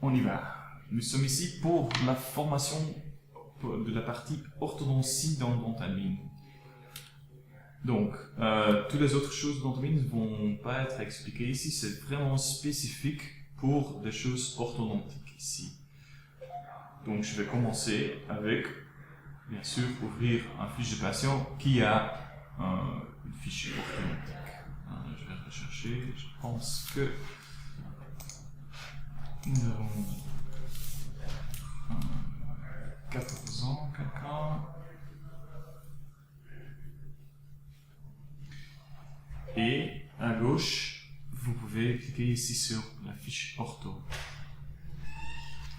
On y va. Nous sommes ici pour la formation de la partie orthodontie dans Dentalmine. Donc, toutes les autres choses de Dentalmine ne vont pas être expliquées ici, c'est vraiment spécifique pour des choses orthodontiques ici. Donc, je vais commencer avec, bien sûr, ouvrir un fiche de patient qui a une fiche orthodontique. Je vais rechercher, je pense que nous avons 14 ans, quelqu'un. Et à gauche, vous pouvez cliquer ici sur la fiche ortho.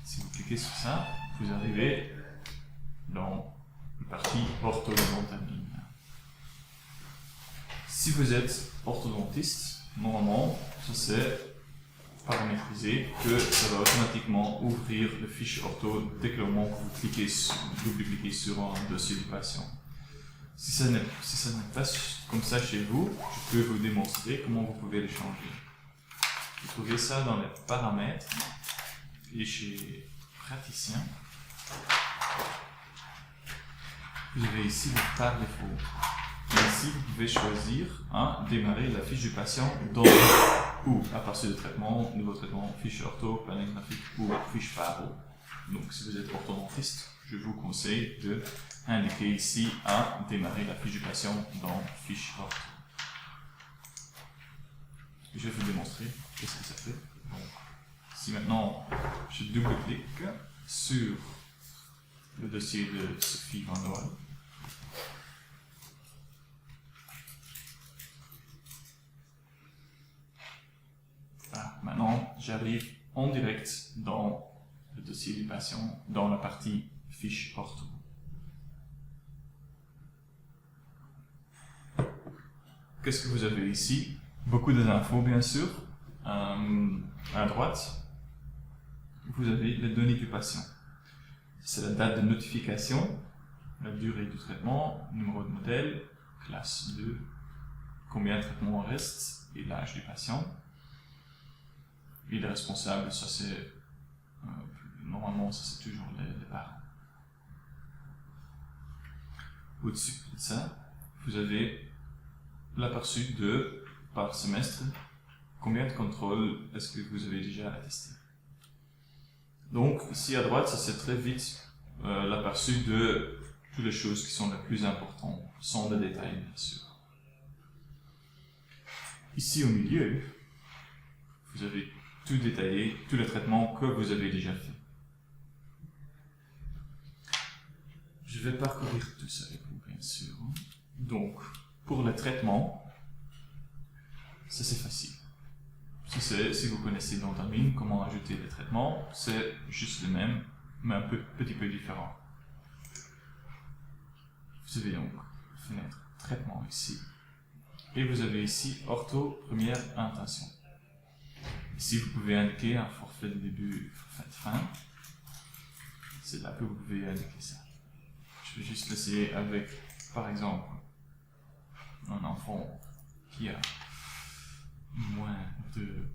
Si vous cliquez sur ça, vous arrivez dans la partie ortho de Dentalmine. Si vous êtes orthodontiste, normalement, ça c'est paramétrisé que ça va automatiquement ouvrir la fiche ortho dès que le moment que vous double-cliquez sur un dossier du patient. Si ça n'est pas comme ça chez vous, je peux vous démontrer comment vous pouvez les changer. Vous trouvez ça dans les paramètres et chez praticien. Vous avez ici le par défaut. Et ici, vous pouvez choisir démarrer la fiche du patient dans ou à partir de traitement, nouveau traitement, fiche ortho, planning graphique ou fiche paro. Donc si vous êtes orthodontiste, je vous conseille de indiquer ici à démarrer la fiche du patient dans fiche ortho. Je vais vous démontrer qu'est-ce que ça fait. Donc, si maintenant je double-clique sur le dossier de Sophie Van Noël, maintenant j'arrive en direct dans le dossier du patient, dans la partie fiche ortho. Qu'est-ce que vous avez ici? Beaucoup d'infos bien sûr. À droite, vous avez les données du patient. C'est la date de notification, la durée du traitement, numéro de modèle, classe 2, combien de traitements reste et l'âge du patient. Et les responsables, ça c'est normalement ça c'est toujours les parents. Au-dessus de ça, vous avez l'aperçu de par semestre combien de contrôles est-ce que vous avez déjà attesté. Donc ici à droite, ça c'est très vite l'aperçu de toutes les choses qui sont les plus importantes, sans les détails bien sûr. Ici au milieu, vous avez tout détaillé, tous les traitements que vous avez déjà fait. Je vais parcourir tout ça avec vous bien sûr. Donc pour les traitements, ça c'est facile. Si vous connaissez Dentalmine, comment ajouter les traitements, c'est juste le même, mais un petit peu différent. Vous avez donc la fenêtre traitement ici, et vous avez ici ortho première intention. Ici vous pouvez indiquer un forfait de début, forfait de fin. C'est là que vous pouvez indiquer ça. Je vais juste l'essayer avec, par exemple, un enfant qui a moins de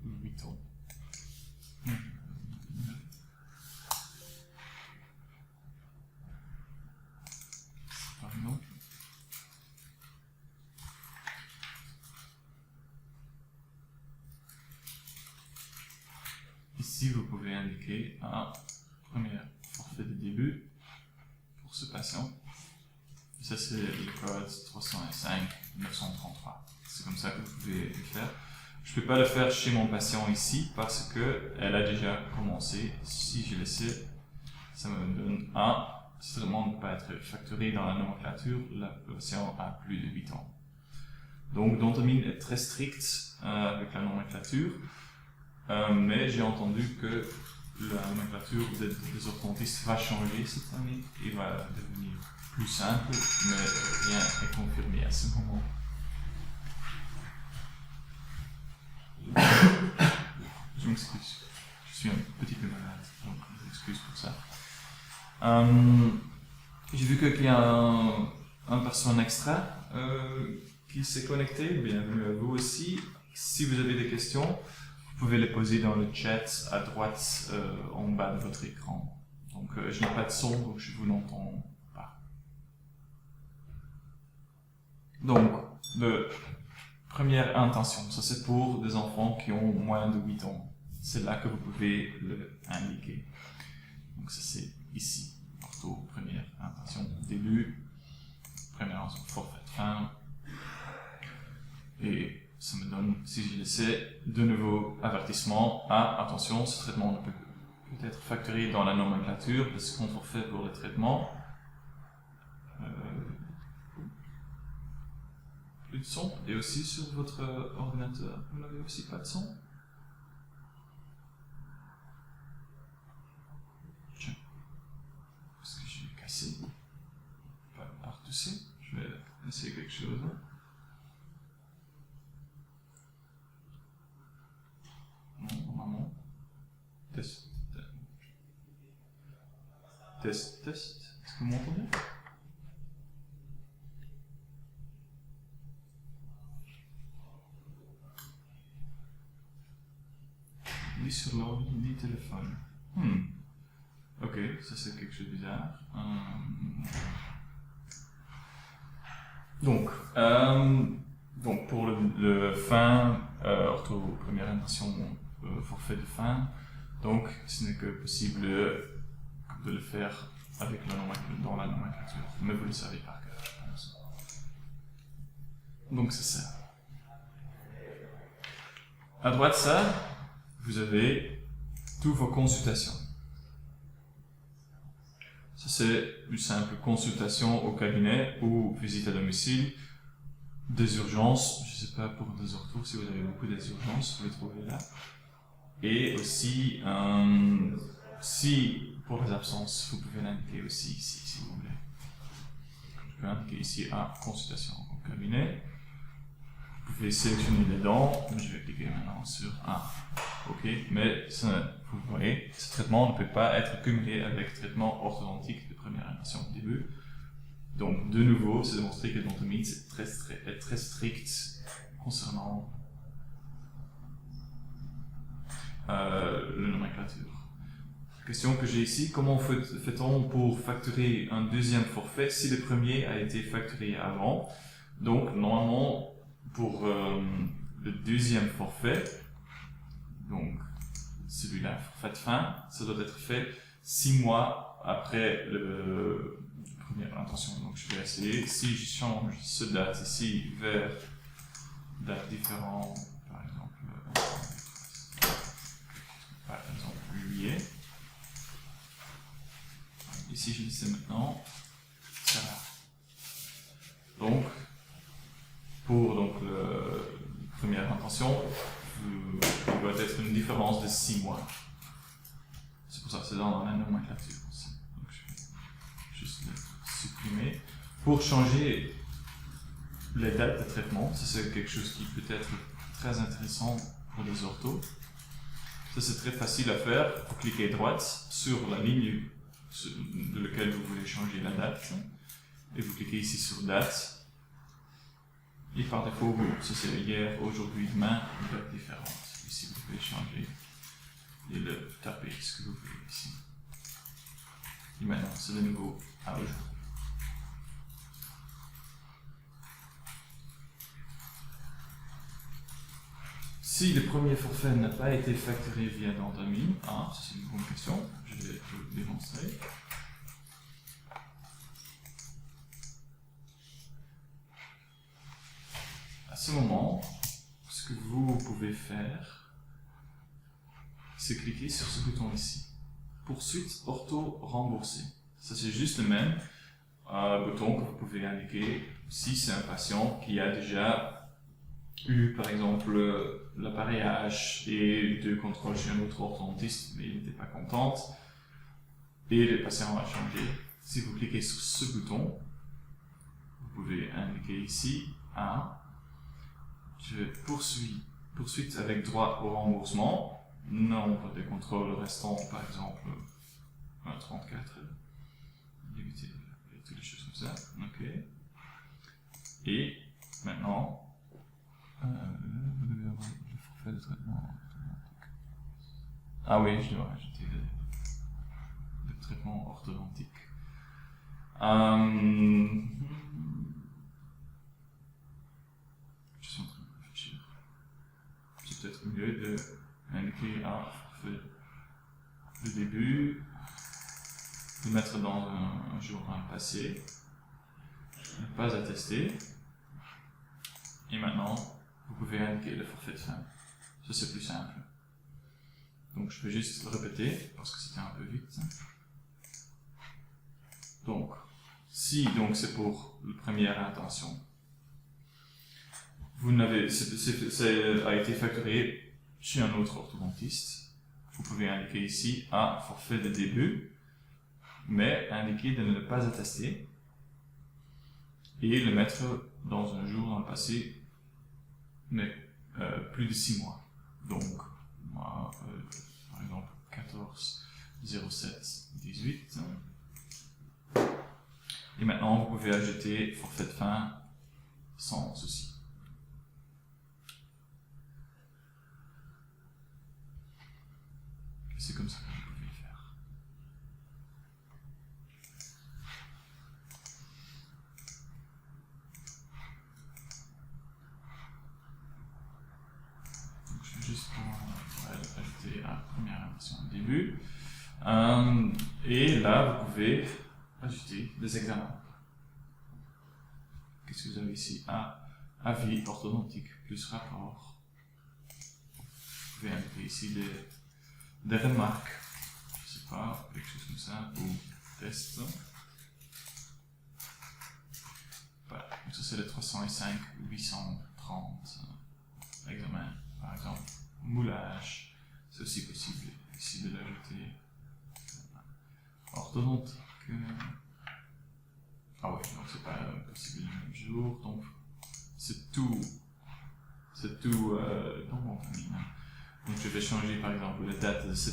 8 ans. Par exemple. Ici, vous pouvez indiquer un premier forfait de début pour ce patient. Ça, c'est le code 305-933. C'est comme ça que vous pouvez le faire. Je ne peux pas le faire chez mon patient ici parce qu'elle a déjà commencé. Si je laissais, ça me donne un. Ça demande de ne pas être facturé dans la nomenclature. La patient a plus de 8 ans. Donc, Dentalmine est très strict avec la nomenclature. Mais j'ai entendu que la nomenclature des orthodontistes va changer cette année et va devenir plus simple, mais rien n'est confirmé à ce moment. Je m'excuse, je suis un petit peu malade, donc je m'excuse pour ça. J'ai vu qu'il y a un personne extra qui s'est connecté, bienvenue à vous aussi. Si vous avez des questions, vous pouvez les poser dans le chat à droite en bas de votre écran. Donc je n'ai pas de son, donc je vous l'entends pas. Donc, première intention, ça c'est pour des enfants qui ont moins de 8 ans. C'est là que vous pouvez le indiquer. Donc ça c'est ici. Ortho, première intention, début, première intention, forfait de fin. Et ça me donne, si je laissais, de nouveau avertissement. Ah, attention, ce traitement ne peut être facturé dans la nomenclature, parce qu'on forfait pour le traitement. Plus de son. Et aussi sur votre ordinateur, vous n'avez aussi pas de son. Est-ce que je vais casser? Pas retousser. Je vais essayer quelque chose. Non, normalement. Test. Test, test. Est-ce que vous m'entendez? Ni sur l'ordi, ni téléphone. Ok, ça c'est quelque chose de bizarre. Donc pour le fin, ortho, première intention, forfait de fin, donc ce n'est que possible de le faire avec dans la nomenclature, mais vous le savez par cœur, je pense. Donc c'est ça. À droite de ça, vous avez toutes vos consultations. Ça c'est une simple consultation au cabinet ou visite à domicile, des urgences, je ne sais pas pour des orthos, si vous avez beaucoup des urgences, vous les trouvez là. Et aussi, si pour les absences, vous pouvez l'indiquer aussi ici, si vous voulez. Je peux indiquer ici à consultation au cabinet. Vous pouvez sélectionner les dents, je vais cliquer maintenant sur OK, mais vous voyez, ce traitement ne peut pas être cumulé avec traitement orthodontique de première intention au début. Donc, de nouveau, c'est démontré que l'orthodontie est très strict concernant le nomenclature. Question que j'ai ici, comment fait-on pour facturer un deuxième forfait si le premier a été facturé avant? Donc, normalement, pour le deuxième forfait, donc celui-là, forfait de fin, ça doit être fait 6 mois après le première intention. Donc je vais essayer, si je change ce date ici vers date différente, par exemple juillet, ici je le sais maintenant, ça va. Donc, pour la première intention, il doit être une différence de 6 mois. C'est pour ça que c'est dans la nomenclature aussi. Donc je vais juste le supprimer. Pour changer les dates de traitement, ça c'est quelque chose qui peut être très intéressant pour les orthos. Ça c'est très facile à faire. Vous cliquez droite sur la ligne de laquelle vous voulez changer la date. Et vous cliquez ici sur date. Et par défaut, ça c'est hier, aujourd'hui, demain, une date différente. Ici, vous pouvez changer et le taper ce que vous voulez ici. Et maintenant, c'est de nouveau à aujourd'hui. Si le premier forfait n'a pas été facturé via Dentami, ça c'est une bonne question, je vais vous le démontrer. À ce moment, ce que vous pouvez faire, c'est cliquer sur ce bouton ici. Poursuite ortho remboursé. Ça c'est juste le même bouton que vous pouvez indiquer si c'est un patient qui a déjà eu par exemple l'appareillage et 2 contrôles chez un autre orthodontiste mais il n'était pas content et le patient a changé. Si vous cliquez sur ce bouton, vous pouvez indiquer ici je poursuite avec droit au remboursement, nombre de contrôles restants par exemple 34, limité, toutes les choses comme ça, ok. Et maintenant, vous devez avoir le forfait de traitement. Ah oui, je dois ajouter le traitement orthodontique. Je suis en train de réfléchir. C'est peut-être mieux d'indiquer le début, de mettre dans un jour passé, ne pas attester. Et maintenant, vous pouvez indiquer le forfait de fin. Ça, c'est plus simple. Donc, je vais juste le répéter parce que c'était un peu vite. Donc, si donc c'est pour la première intention, ça a été facturé chez un autre orthodontiste. Vous pouvez indiquer ici forfait de début, mais indiquer de ne pas attester et le mettre dans un jour dans le passé, mais plus de 6 mois. Donc, moi, par exemple, 14/07/18. Et maintenant, vous pouvez ajouter forfait de fin sans souci. C'est comme ça que vous pouvez le faire. Donc, je vais juste ajouter la première intention au début. Et là, vous pouvez ajouter des examens. Qu'est-ce que vous avez ici? Avis orthodontique plus rapport. Vous pouvez indiquer ici des remarques, je sais pas, quelque chose comme ça, ou test. Voilà, donc ça c'est le 305/830 examen, par exemple. Moulage, c'est aussi possible ici de l'ajouter. Orthodontique. Ah oui, donc c'est pas possible le même jour, donc c'est tout dans mon famille. Donc je vais changer par exemple la date de ce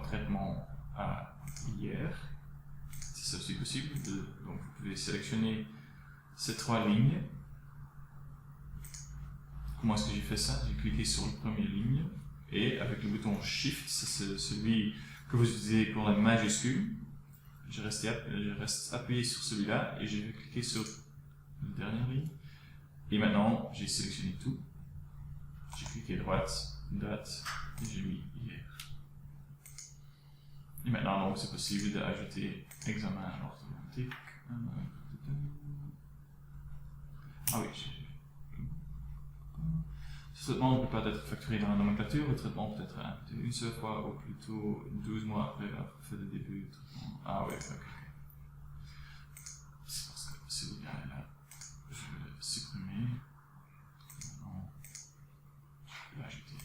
traitement à hier, si c'est aussi possible. Donc vous pouvez sélectionner ces 3 lignes. Comment est-ce que j'ai fait ça? J'ai cliqué sur la première ligne et avec le bouton Shift, c'est celui que vous utilisez pour la majuscule. Je reste appuyé sur celui-là et je vais cliquer sur la dernière ligne. Et maintenant, j'ai sélectionné tout. J'ai cliqué droite, date, et j'ai mis hier. Et maintenant, donc, c'est possible d'ajouter examen orthodontique. Ah oui, ce traitement ne peut pas être facturé dans la nomenclature. Le traitement peut être imputé une seule fois ou plutôt 12 mois après la fait de début du traitement. Ah oui, ok. C'est parce que celui-là est là. Je vais le supprimer. Maintenant, je peux l'ajouter.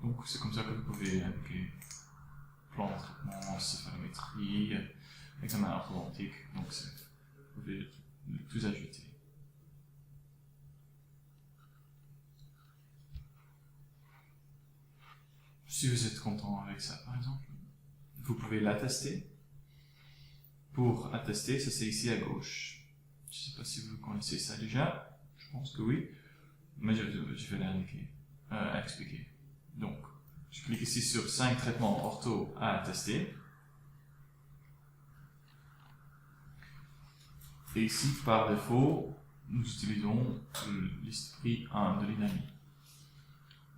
Donc, c'est comme ça que vous pouvez indiquer plan de traitement, céphalométrie, examen orthodontique. Donc, vous pouvez tout ajouter. Si vous êtes content avec ça, par exemple, vous pouvez l'attester. Pour attester, ça c'est ici à gauche. Je ne sais pas si vous connaissez ça déjà, je pense que oui, mais je vais l'indiquer, expliquer. Donc, je clique ici sur 5 traitements ortho à attester. Et ici, par défaut, nous utilisons le liste prix 1 de l'INAMI.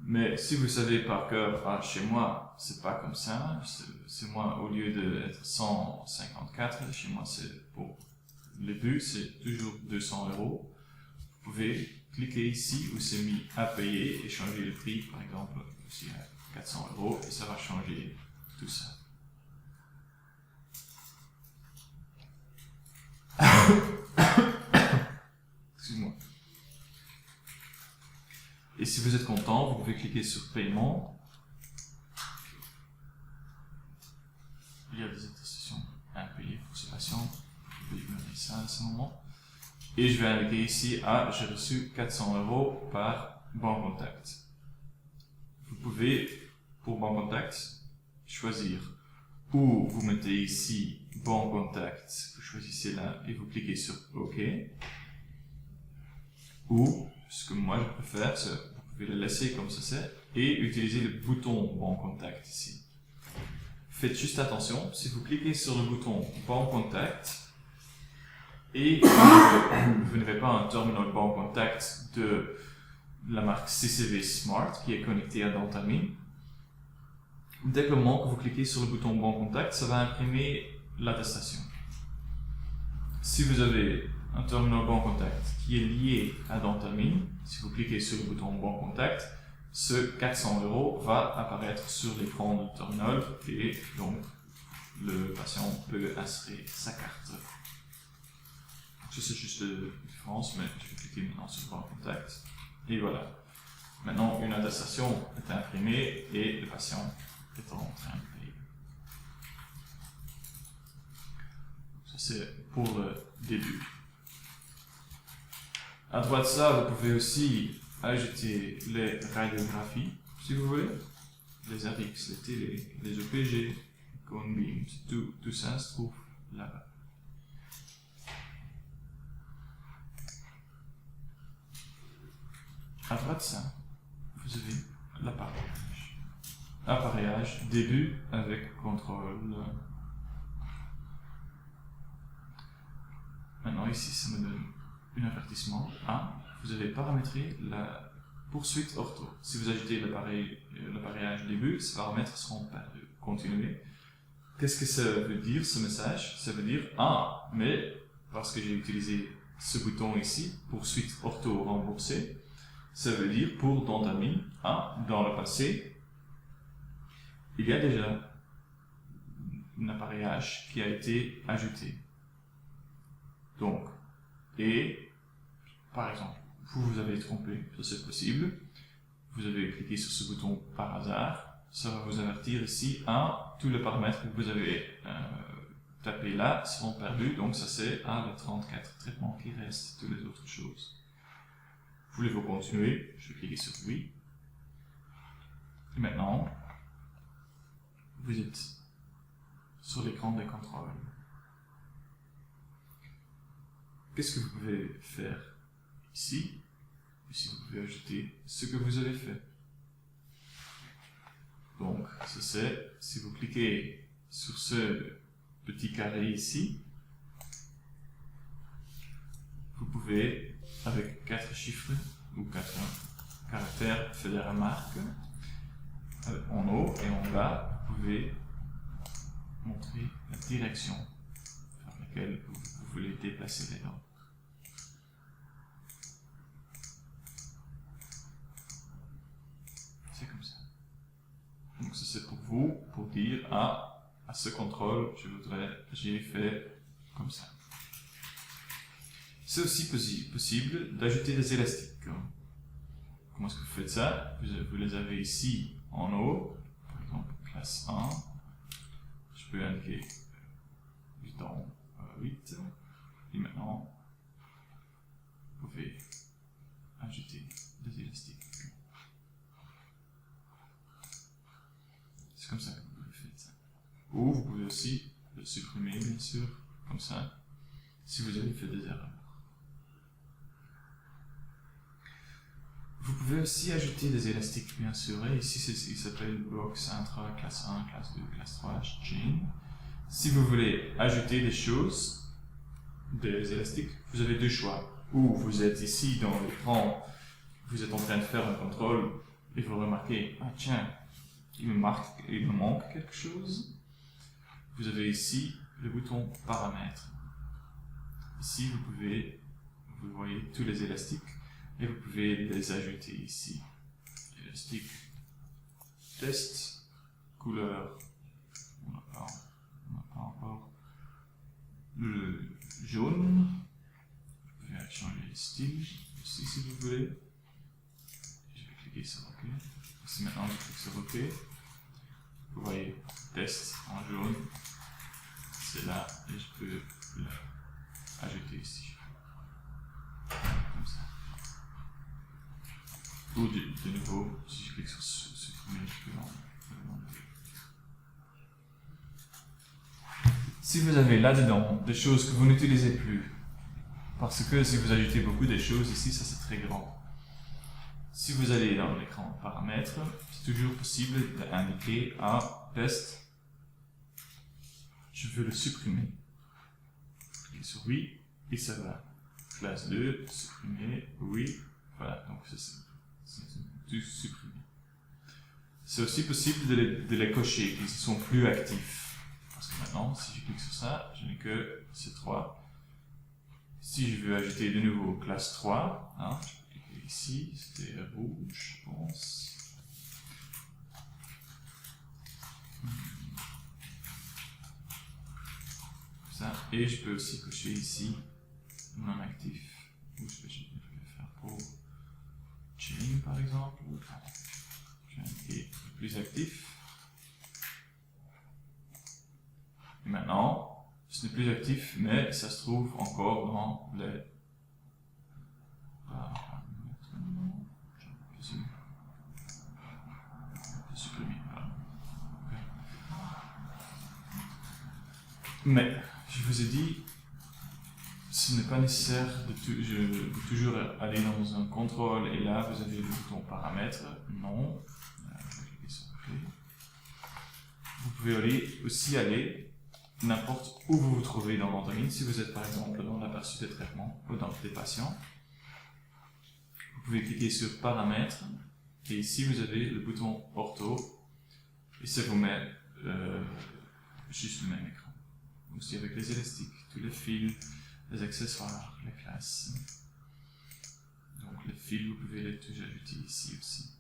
Mais si vous savez par cœur, chez moi, c'est pas comme ça. C'est moi, au lieu d'être 154, chez moi, c'est pour le but, c'est toujours 200 €. Vous pouvez cliquer ici où c'est mis à payer et changer le prix, par exemple, ici à 400 €, et ça va changer tout ça. Excuse-moi. Et si vous êtes content, vous pouvez cliquer sur paiement. Il y a des attestations à payer pour ce patient. Vous pouvez ignorer ça à ce moment. Et je vais indiquer ici, j'ai reçu 400 € par Bancontact. Vous pouvez, pour Bancontact, choisir ou vous mettez ici Bancontact, vous choisissez là et vous cliquez sur OK. Ou ce que moi je préfère, c'est vous pouvez le laisser comme ça c'est, et utiliser le bouton Bon Contact ici. Faites juste attention, si vous cliquez sur le bouton Bon Contact, et vous n'avez pas un terminal Bon Contact de la marque CCV Smart qui est connecté à Dantamin, dès que le moment que vous cliquez sur le bouton Bon Contact, ça va imprimer l'attestation. Si vous avez un terminal Bon Contact qui est lié à Dantamin, si vous cliquez sur le bouton Bon Contact, ce 400 € va apparaître sur l'écran du terminal et donc le patient peut insérer sa carte. Ça c'est juste la différence, mais je vais cliquer maintenant sur Bon Contact et voilà. Maintenant une attestation est imprimée et le patient est en train de payer. Ça c'est pour le début. À droite de ça, vous pouvez aussi ajouter les radiographies, si vous voulez, les RX, les télé, les EPG, Cone Beams, tout ça se trouve là-bas. À droite de ça, vous avez l'appareillage. Appareillage, début avec contrôle. Maintenant ici, ça me donne un avertissement. Vous avez paramétré la poursuite ortho. Si vous ajoutez l'appareillage début, ces paramètres seront perdus. Continuez. Qu'est-ce que ça veut dire ce message? Ça veut dire mais parce que j'ai utilisé ce bouton ici, poursuite ortho remboursée, ça veut dire pour Dantamin, dans le passé, il y a déjà un appareillage qui a été ajouté. Donc, et par exemple, vous avez trompé, ça c'est possible, vous avez cliqué sur ce bouton par hasard, ça va vous avertir ici, tous les paramètres que vous avez tapés là seront perdus, donc ça c'est les 34 traitements qui restent, toutes les autres choses. Voulez-vous continuer? Je vais cliquer sur oui. Et maintenant, vous êtes sur l'écran des contrôles. Qu'est-ce que vous pouvez faire ici? Ici, vous pouvez ajouter ce que vous avez fait. Donc, ça c'est, si vous cliquez sur ce petit carré ici, vous pouvez, avec 4 chiffres ou 4 caractères, faire des remarques. En haut et en bas, vous pouvez montrer la direction vers laquelle vous voulez déplacer les dents. C'est comme ça. Donc ça c'est pour vous, pour dire à ce contrôle, j'ai fait comme ça. C'est aussi possible d'ajouter des élastiques. Comment est-ce que vous faites ça? Vous les avez ici en haut, par exemple classe 1. Je peux indiquer dans 8. Et maintenant, vous pouvez ajouter des élastiques. C'est comme ça que vous le faites. Ou vous pouvez aussi le supprimer, bien sûr, comme ça, si vous avez fait des erreurs. Vous pouvez aussi ajouter des élastiques, bien sûr, et ici il s'appelle Box Intra, classe 1, classe 2, classe 3, Chain. Si vous voulez ajouter des choses, des élastiques, vous avez deux choix. Ou vous êtes ici dans l'écran, vous êtes en train de faire un contrôle, et vous remarquez, tiens, il me manque quelque chose. Vous avez ici le bouton paramètres. Ici, vous voyez tous les élastiques, et vous pouvez les ajouter ici. Élastique, test, couleur, on n'a pas encore le jaune. Vous pouvez changer le style ici si vous voulez. Je vais cliquer sur OK. Ici maintenant je clique sur OK. Vous voyez test en jaune. C'est là et je peux l'ajouter ici. Comme ça. Ou de nouveau, si je clique sur supprimer, je peux l'enlever. Si vous avez là-dedans des choses que vous n'utilisez plus, parce que si vous ajoutez beaucoup de choses ici, ça c'est très grand. Si vous allez dans l'écran paramètres, c'est toujours possible d'indiquer un test. Je veux le supprimer. Cliquez sur oui, et ça va. Classe 2, supprimer, oui. Voilà, donc c'est tout supprimé. C'est aussi possible de les cocher, qu'ils sont plus actifs. Parce que maintenant, si je clique sur ça, je n'ai que ces 3. Si je veux ajouter de nouveau classe 3, hein, je peux cliquer ici, c'était rouge, je pense. Ça. Et je peux aussi cocher ici non actif. Ou je peux le faire pour chain par exemple. Chain est plus actif. Et maintenant, ce n'est plus actif, mais ça se trouve encore dans les supprimer. Voilà. Mais je vous ai dit, ce n'est pas nécessaire de toujours aller dans un contrôle et là vous avez le bouton paramètres. Non. Vous pouvez aussi aller n'importe où vous vous trouvez dans Android. Si vous êtes par exemple dans l'aperçu des traitements ou dans des patients, vous pouvez cliquer sur paramètres et ici vous avez le bouton ortho et ça vous met juste le même écran. Aussi avec les élastiques, tous les fils, les accessoires, les classes. Donc les fils, vous pouvez les tous ajouter ici aussi.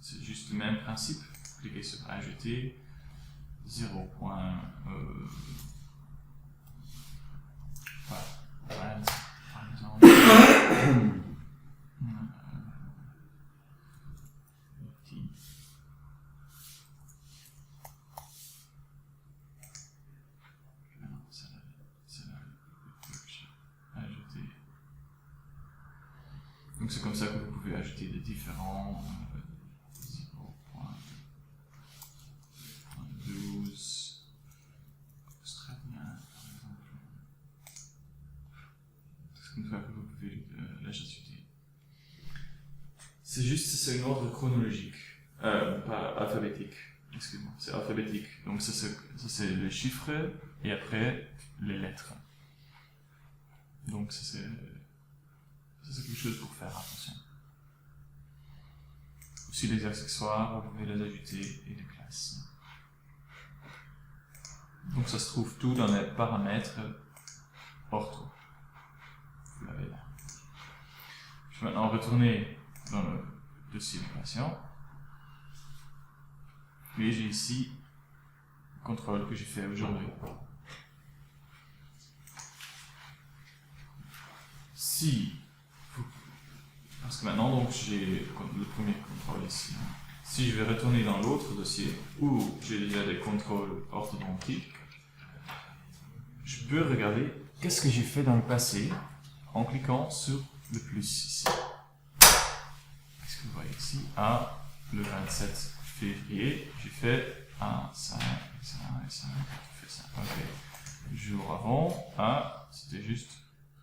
C'est juste le même principe. Cliquez sur ajouter 0. Voilà, par exemple. Donc c'est comme ça que vous pouvez ajouter des différents 0.12 australien par exemple. C'est comme ça que vous pouvez l'ajouter. C'est un ordre chronologique, pas alphabétique, excuse-moi, c'est alphabétique. Donc ça c'est les chiffres et après les lettres. Donc ça c'est quelque chose pour faire attention. Aussi les accessoires, vous pouvez les ajouter et les classes. Donc ça se trouve tout dans les paramètres ortho. Vous l'avez là. Je vais maintenant retourner dans le dossier du patient. Et j'ai ici le contrôle que j'ai fait aujourd'hui. Parce que maintenant, donc, j'ai le premier contrôle ici. Si je vais retourner dans l'autre dossier, où j'ai déjà des contrôles orthodontiques, je peux regarder qu'est-ce que j'ai fait dans le passé en cliquant sur le plus ici. Qu'est-ce que vous voyez ici? Le 27 février, j'ai fait ça, et ça, et ça, j'ai fait ça. Okay. Le jour avant, c'était juste,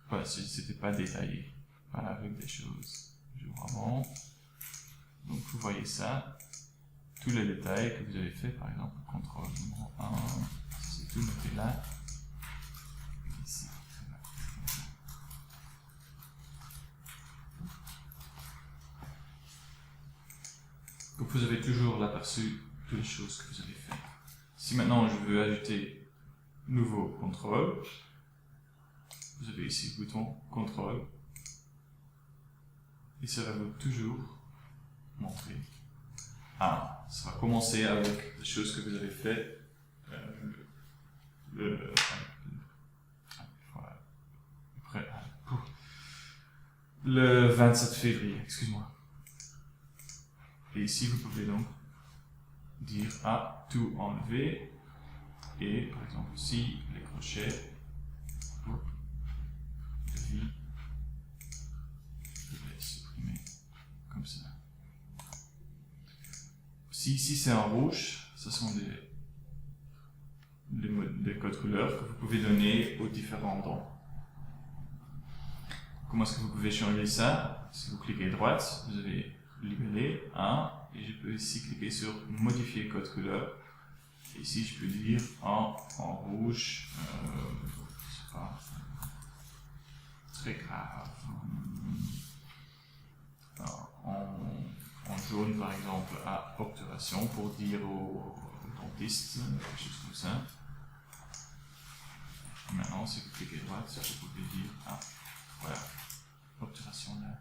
voilà, c'était pas détaillé. Voilà, avec des choses. Jour avant. Donc vous voyez ça, tous les détails que vous avez fait, par exemple, contrôle numéro 1, c'est tout noté là. Ici. Donc vous avez toujours l'aperçu de toutes les choses que vous avez fait. Si maintenant je veux ajouter nouveau contrôle, vous avez ici le bouton contrôle. Et ça va vous toujours montrer. Ça va commencer avec les choses que vous avez fait le 27 février, excuse-moi. Et ici, vous pouvez donc dire tout enlever. Et par exemple ici, les crochets. Comme ça. Si ici c'est en rouge, ce sont des codes couleurs que vous pouvez donner aux différents dents. Comment est-ce que vous pouvez changer ça? Si vous cliquez à droite, vous avez libellé 1, et je peux ici cliquer sur modifier code couleur. Et ici, je peux dire en rouge, c'est pas très grave. En jaune, par exemple, à obturation, pour dire au dentiste, quelque chose comme ça. Maintenant, si vous cliquez droite, vous pouvez dire, ah, voilà, obturation là.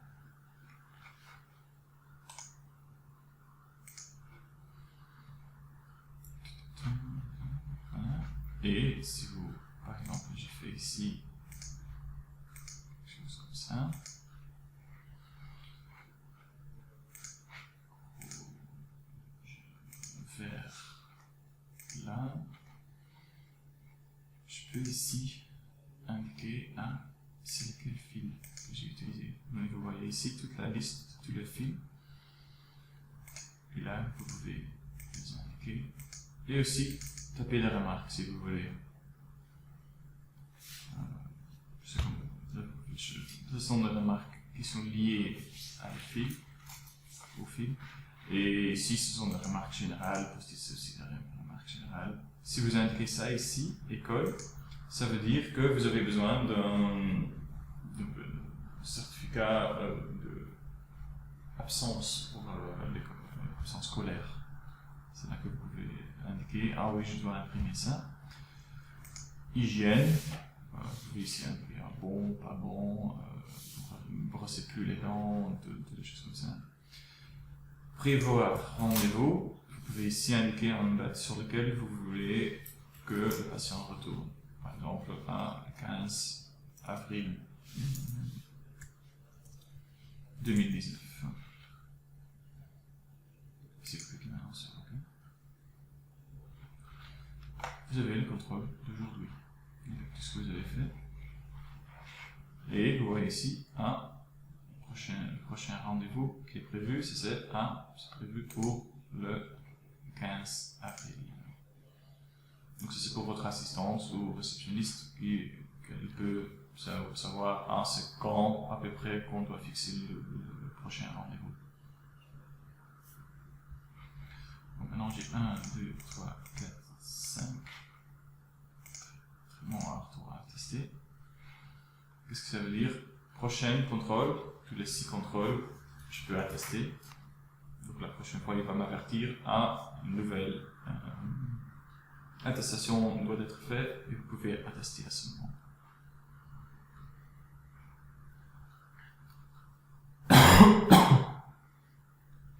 Voilà. Et si vous, par exemple, j'ai fait ici quelque chose comme ça. Vers là, je peux ici indiquer c'est lequel fil que j'ai utilisé. Donc vous voyez ici toute la liste, tous les fils. Et là, vous pouvez les indiquer. Et aussi, taper des remarques si vous voulez. Ce sont des remarques qui sont liées au fil. Et ici, ce sont des remarques générales, post-it, c'est aussi des remarques générales. Si vous indiquez ça ici, école, ça veut dire que vous avez besoin d'un certificat d'absence pour l'absence scolaire. C'est là que vous pouvez indiquer, ah oui, je dois imprimer ça. Hygiène, vous pouvez ici indiquer bon, pas bon, brossez plus les dents, des choses comme ça. Prévoir rendez-vous, vous pouvez ici indiquer une date sur laquelle vous voulez que le patient retourne. Par exemple, à 15 avril 2019. Si vous cliquez maintenant sur OK, vous avez le contrôle d'aujourd'hui, de tout ce que vous avez fait. Et vous voyez ici, le prochain rendez-vous qui est prévu, c'est prévu pour le 15 avril. Donc c'est pour votre assistante ou réceptionniste qu'elle peut savoir c'est quand à peu près qu'on doit fixer le prochain rendez-vous. Donc maintenant j'ai 1, 2, 3, 4, 5. Bon, alors on va tester. Qu'est-ce que ça veut dire? Prochaine contrôle, tous les 6 contrôles, je peux attester. Donc la prochaine fois, il va m'avertir une nouvelle attestation doit être faite et vous pouvez attester à ce moment.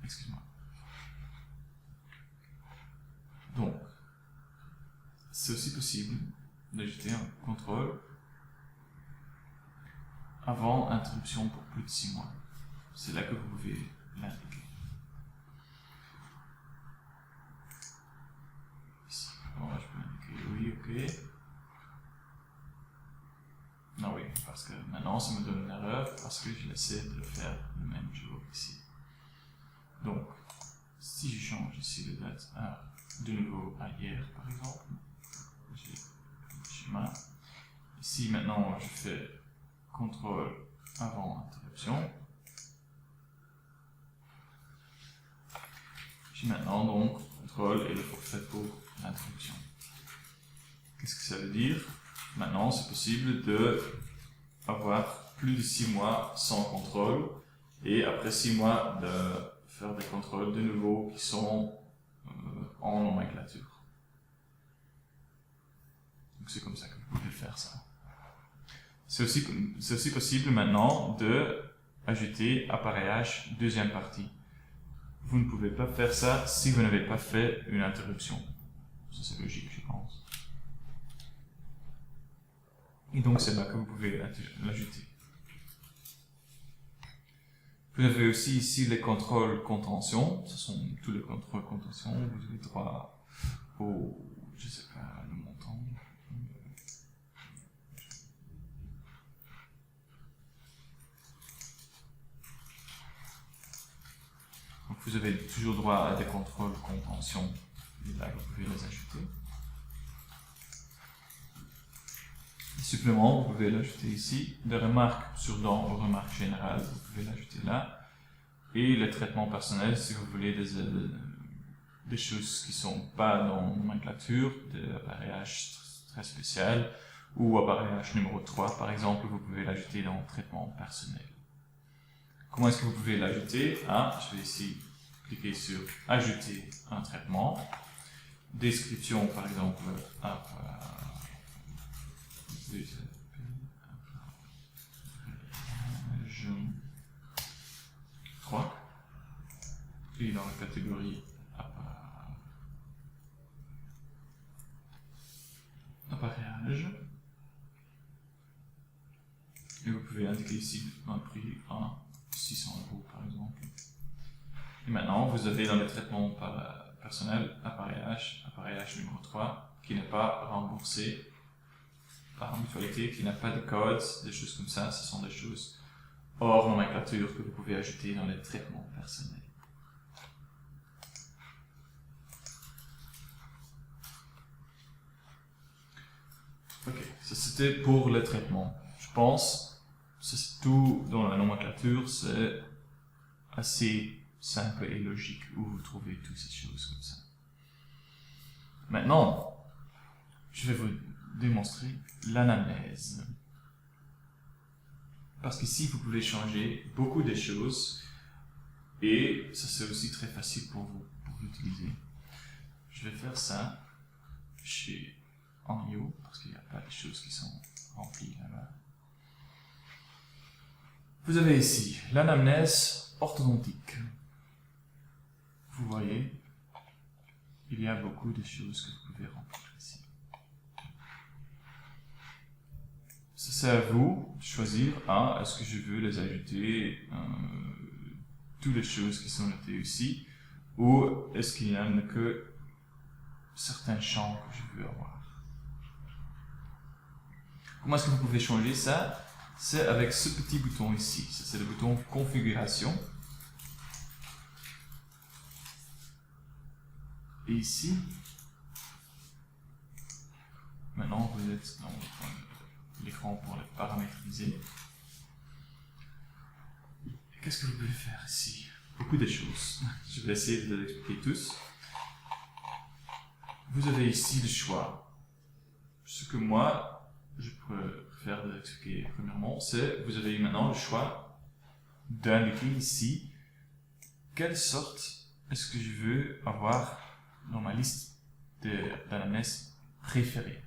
Excuse-moi. Donc, c'est aussi possible d'ajouter un contrôle avant interruption pour plus de 6 mois. C'est là que vous pouvez l'indiquer. Ici, bon, là, je peux indiquer oui, ok. Non, oui, parce que maintenant ça me donne une erreur parce que je essaie de le faire le même jour ici. Donc, si je change ici la date de nouveau à hier, par exemple, j'ai le schéma. Ici, maintenant, je fais contrôle avant interruption. J'ai maintenant donc contrôle et le forfait pour l'interruption. Qu'est-ce que ça veut dire? Maintenant, c'est possible d'avoir plus de 6 mois sans contrôle et après 6 mois de faire des contrôles de nouveau qui sont en nomenclature. Donc c'est comme ça que vous pouvez faire ça. C'est aussi possible maintenant d'ajouter appareillage deuxième partie. Vous ne pouvez pas faire ça si vous n'avez pas fait une interruption. Ça c'est logique, je pense. Et donc c'est là que vous pouvez l'ajouter. Vous avez aussi ici les contrôles contention. Ce sont tous les contrôles contention. Vous avez droit au, je sais pas, le montant. Donc vous avez toujours droit à des contrôles contention. Et là, vous pouvez les ajouter. Supplément, vous pouvez l'ajouter ici. Des remarques sur dans remarques générales, vous pouvez l'ajouter là. Et le traitement personnel, si vous voulez des choses qui ne sont pas dans la nomenclature, de appareillage très spécial, ou appareillage numéro 3 par exemple, vous pouvez l'ajouter dans le traitement personnel. Comment est-ce que vous pouvez l'ajouter? Je vais ici cliquer sur ajouter un traitement. Description par exemple, je 3. Et dans la catégorie appareillage. Et vous pouvez indiquer ici un prix à 600 € par exemple. Et maintenant, vous avez dans le traitement personnel appareillage numéro 3, qui n'est pas remboursé par mutualité, qui n'a pas de code, des choses comme ça. Ce sont des choses hors nomenclature que vous pouvez ajouter dans les traitements personnels. Ok, ça c'était pour le traitement. Je pense que c'est tout dans la nomenclature, c'est assez simple et logique où vous trouvez toutes ces choses comme ça. Maintenant, je vais vous démontrer l'anamnèse. Parce qu'ici, vous pouvez changer beaucoup de choses et ça c'est aussi très facile pour vous pour l'utiliser. Je vais faire ça chez Enio parce qu'il n'y a pas de choses qui sont remplies là-bas. Vous avez ici l'anamnèse orthodontique. Vous voyez, il y a beaucoup de choses que vous pouvez remplir ici. C'est à vous de choisir, est-ce que je veux les ajouter, toutes les choses qui sont notées ici, ou est-ce qu'il n'y en a que certains champs que je veux avoir. Comment est-ce que vous pouvez changer ça? C'est avec ce petit bouton ici, c'est le bouton configuration. Et ici, maintenant vous êtes dans l'écran pour le paramétriser. Qu'est-ce que vous pouvez faire ici? Beaucoup de choses. Je vais essayer de les expliquer tous. Vous avez ici le choix. Ce que moi, je préfère de l'expliquer premièrement, c'est vous avez maintenant le choix d'indiquer ici quelle sorte est-ce que je veux avoir dans ma liste d'anamnèse préférée.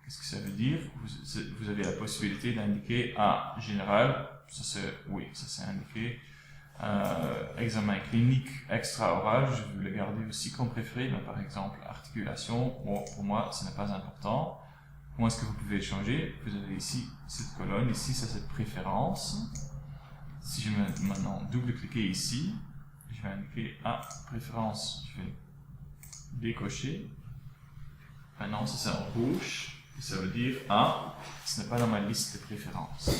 Qu'est-ce que ça veut dire? Vous avez la possibilité d'indiquer général, ça c'est oui, ça c'est indiqué. Examen clinique extra-oral, je veux le garder aussi comme préféré, mais par exemple articulation, bon, pour moi ce n'est pas important. Comment est-ce que vous pouvez changer? Vous avez ici cette colonne, ici ça c'est préférence. Si je vais maintenant double-cliquer ici, je vais indiquer préférence, je vais décocher. Maintenant ça c'est en rouge, et ça veut dire ce n'est pas dans ma liste de préférences.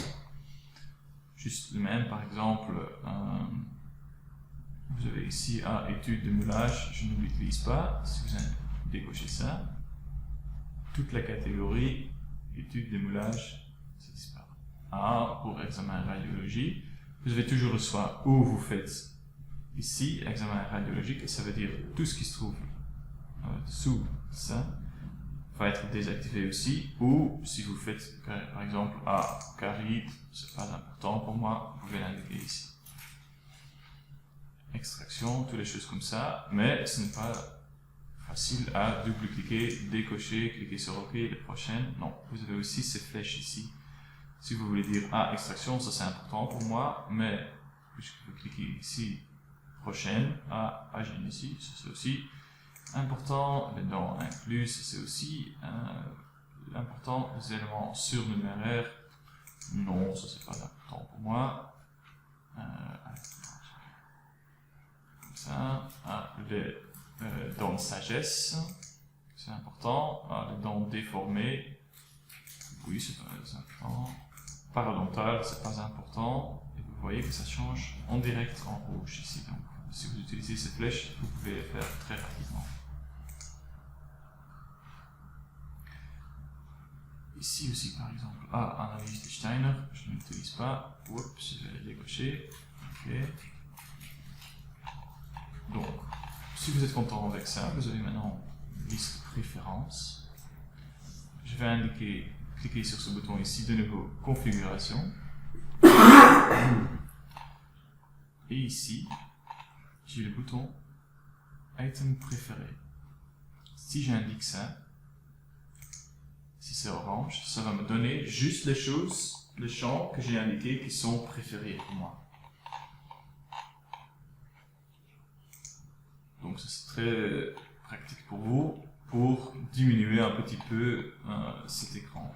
Juste le même, par exemple, vous avez ici étude de moulage, je ne l'utilise pas. Si vous décochez ça, toute la catégorie étude de moulage, ça disparaît. Pour examen radiologie, vous avez toujours le choix où vous faites ici examen radiologique, et ça veut dire tout ce qui se trouve dessous ça va être désactivé aussi, ou si vous faites par exemple caride, c'est pas important pour moi, vous pouvez l'indiquer ici. Extraction, toutes les choses comme ça, mais ce n'est pas facile à double-cliquer, décocher, cliquer sur OK, les prochaines. Non, vous avez aussi ces flèches ici. Si vous voulez dire extraction, ça c'est important pour moi, mais puisque vous cliquez ici, prochaine, hygiène ici, ça c'est aussi important. Les dents incluses, c'est aussi important. Les éléments surnuméraires, non, ça c'est pas important pour moi. Comme ça, les dents de sagesse, c'est important. Les dents déformées, oui, c'est pas important. Parodontal, c'est pas important. Et vous voyez que ça change en direct en rouge ici. Donc, si vous utilisez ces flèches, vous pouvez les faire très rapidement. Ici aussi, par exemple, analyse de Steiner, je ne l'utilise pas. Oups, je vais les décocher. Ok. si vous êtes content avec ça, vous avez maintenant une liste de préférences. Je vais cliquer sur ce bouton ici, de nouveau configuration. Et ici, j'ai le bouton item préféré. Si j'indique ça, si c'est orange, ça va me donner juste les choses, les champs que j'ai indiqués qui sont préférés pour moi. Donc c'est très pratique pour vous, pour diminuer un petit peu cet écran.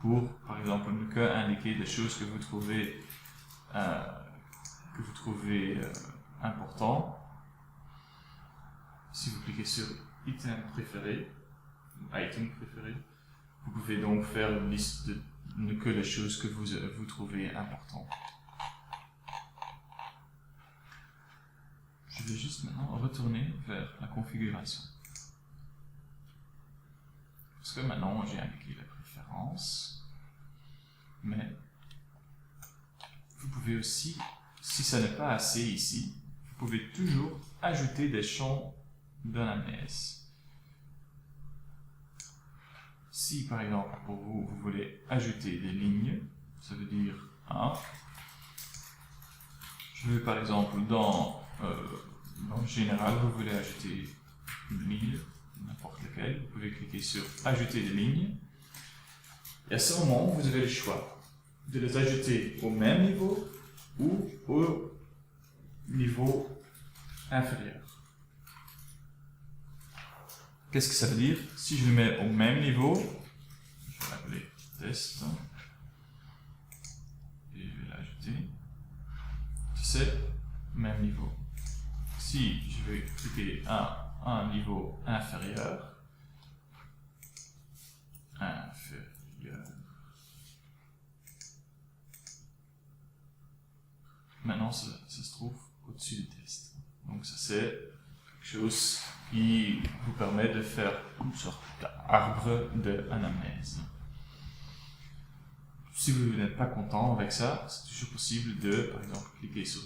Pour, par exemple, ne que indiquer des choses que vous trouvez importantes. Si vous cliquez sur item préféré, vous pouvez donc faire une liste de ne que les choses que vous trouvez importantes. Je vais juste maintenant retourner vers la configuration. Parce que maintenant j'ai indiqué la préférence, mais vous pouvez aussi, si ça n'est pas assez ici, vous pouvez toujours ajouter des champs d'anamnèse. Si par exemple pour vous, vous voulez ajouter des lignes, ça veut dire je veux par exemple dans le général, vous voulez ajouter une ligne, n'importe laquelle, vous pouvez cliquer sur ajouter des lignes. Et à ce moment, vous avez le choix de les ajouter au même niveau ou au niveau inférieur. Qu'est-ce que ça veut dire? Si je le mets au même niveau, je vais l'appeler test, et je vais l'ajouter, c'est même niveau. Si je vais cliquer à un niveau inférieur, maintenant ça se trouve au-dessus du test. Donc ça c'est quelque chose qui vous permet de faire une sorte d'arbre d'anamnèse. Si vous n'êtes pas content avec ça, c'est toujours possible de, par exemple, cliquer sur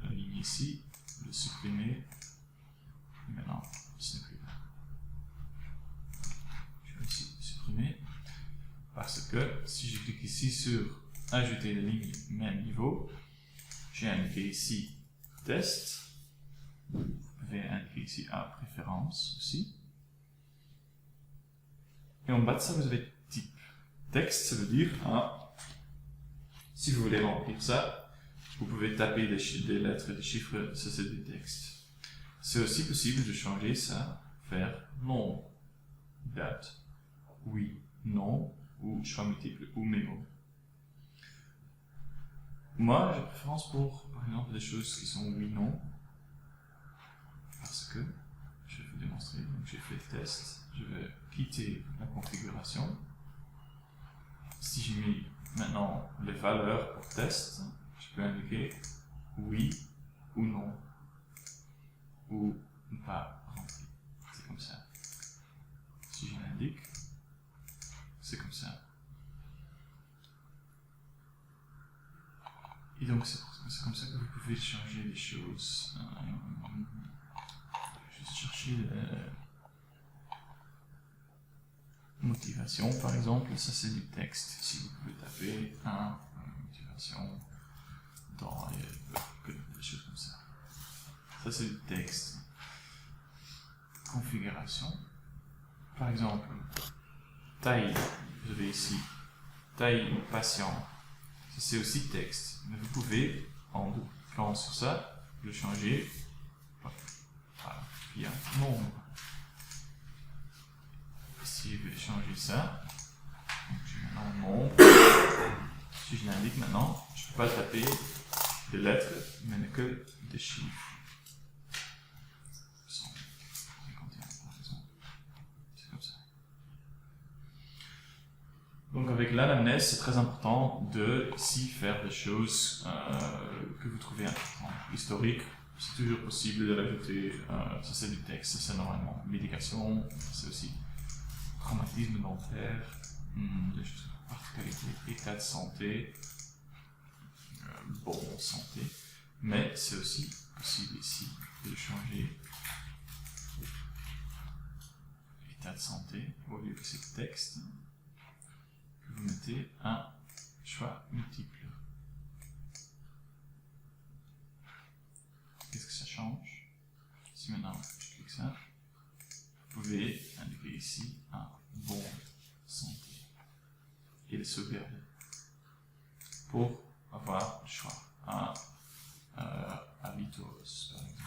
la ligne ici, le supprimer. Et maintenant, ce n'est plus là. Je vais ici supprimer. Parce que si je clique ici sur ajouter des lignes même niveau, j'ai indiqué ici test. Vous pouvez indiquer ici préférence aussi. Et en bas de ça, vous avez type. Texte, ça veut dire, si vous voulez remplir ça, vous pouvez taper des lettres, des chiffres, ça c'est du texte. C'est aussi possible de changer ça, faire non, date, oui, non, ou choix multiple, ou mémo. Moi, j'ai préférence pour, par exemple, des choses qui sont oui, non, parce que, je vais vous démontrer, donc j'ai fait test, je vais quitter la configuration. Si j'ai mis maintenant les valeurs pour test, je peux indiquer oui ou non, ou pas rempli. C'est comme ça. Si je l'indique, c'est comme ça. Et donc c'est comme ça que vous pouvez changer les choses. Je vais juste chercher motivation par exemple, ça c'est du texte. Si vous pouvez taper motivation dans des choses comme ça. Ça c'est du texte. Configuration. Par exemple, taille, vous avez ici taille patient. Ça c'est aussi texte. Mais vous pouvez, en cliquant sur ça, le changer via nombre. Si je vais changer ça, donc j'ai maintenant nombre. Si je l'indique maintenant, je ne peux pas taper des lettres, mais que des chiffres. 151 par exemple. C'est comme ça. Donc avec l'anamnèse, c'est très important de ici faire des choses que vous trouvez importantes. Historique, c'est toujours possible de l'ajouter. Ça c'est du texte, ça c'est normalement. Médication, c'est aussi traumatisme dentaire, des choses particularités, état de santé, bonne santé. Mais c'est aussi possible ici de changer état de santé, au lieu que c'est texte, que vous mettez un choix multiple. Qu'est-ce que ça change? Si maintenant je clique ça, vous pouvez indiquer ici un bon santé et le sauvegarder pour avoir le choix. Un habitos, par exemple.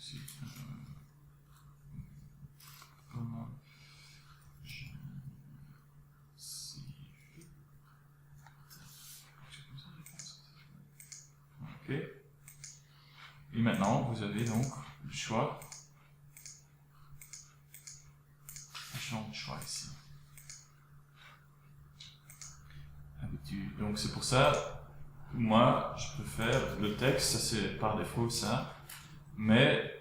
Ici, comment je suis. Ok. Et maintenant, vous avez donc le choix. Un champ de choix ici. Habitude. Donc c'est pour ça, moi, je préfère le texte, ça c'est par défaut ça. Mais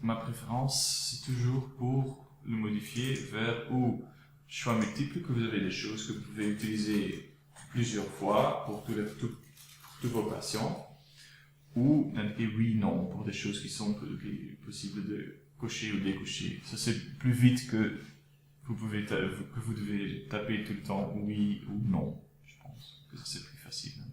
ma préférence, c'est toujours pour le modifier vers ou choix multiple, que vous avez des choses que vous pouvez utiliser plusieurs fois pour tous vos patients, ou d'indiquer oui, non, pour des choses qui sont possibles de cocher ou décocher. Ça c'est plus vite que vous devez taper tout le temps oui ou non. Je pense que ça c'est plus facile.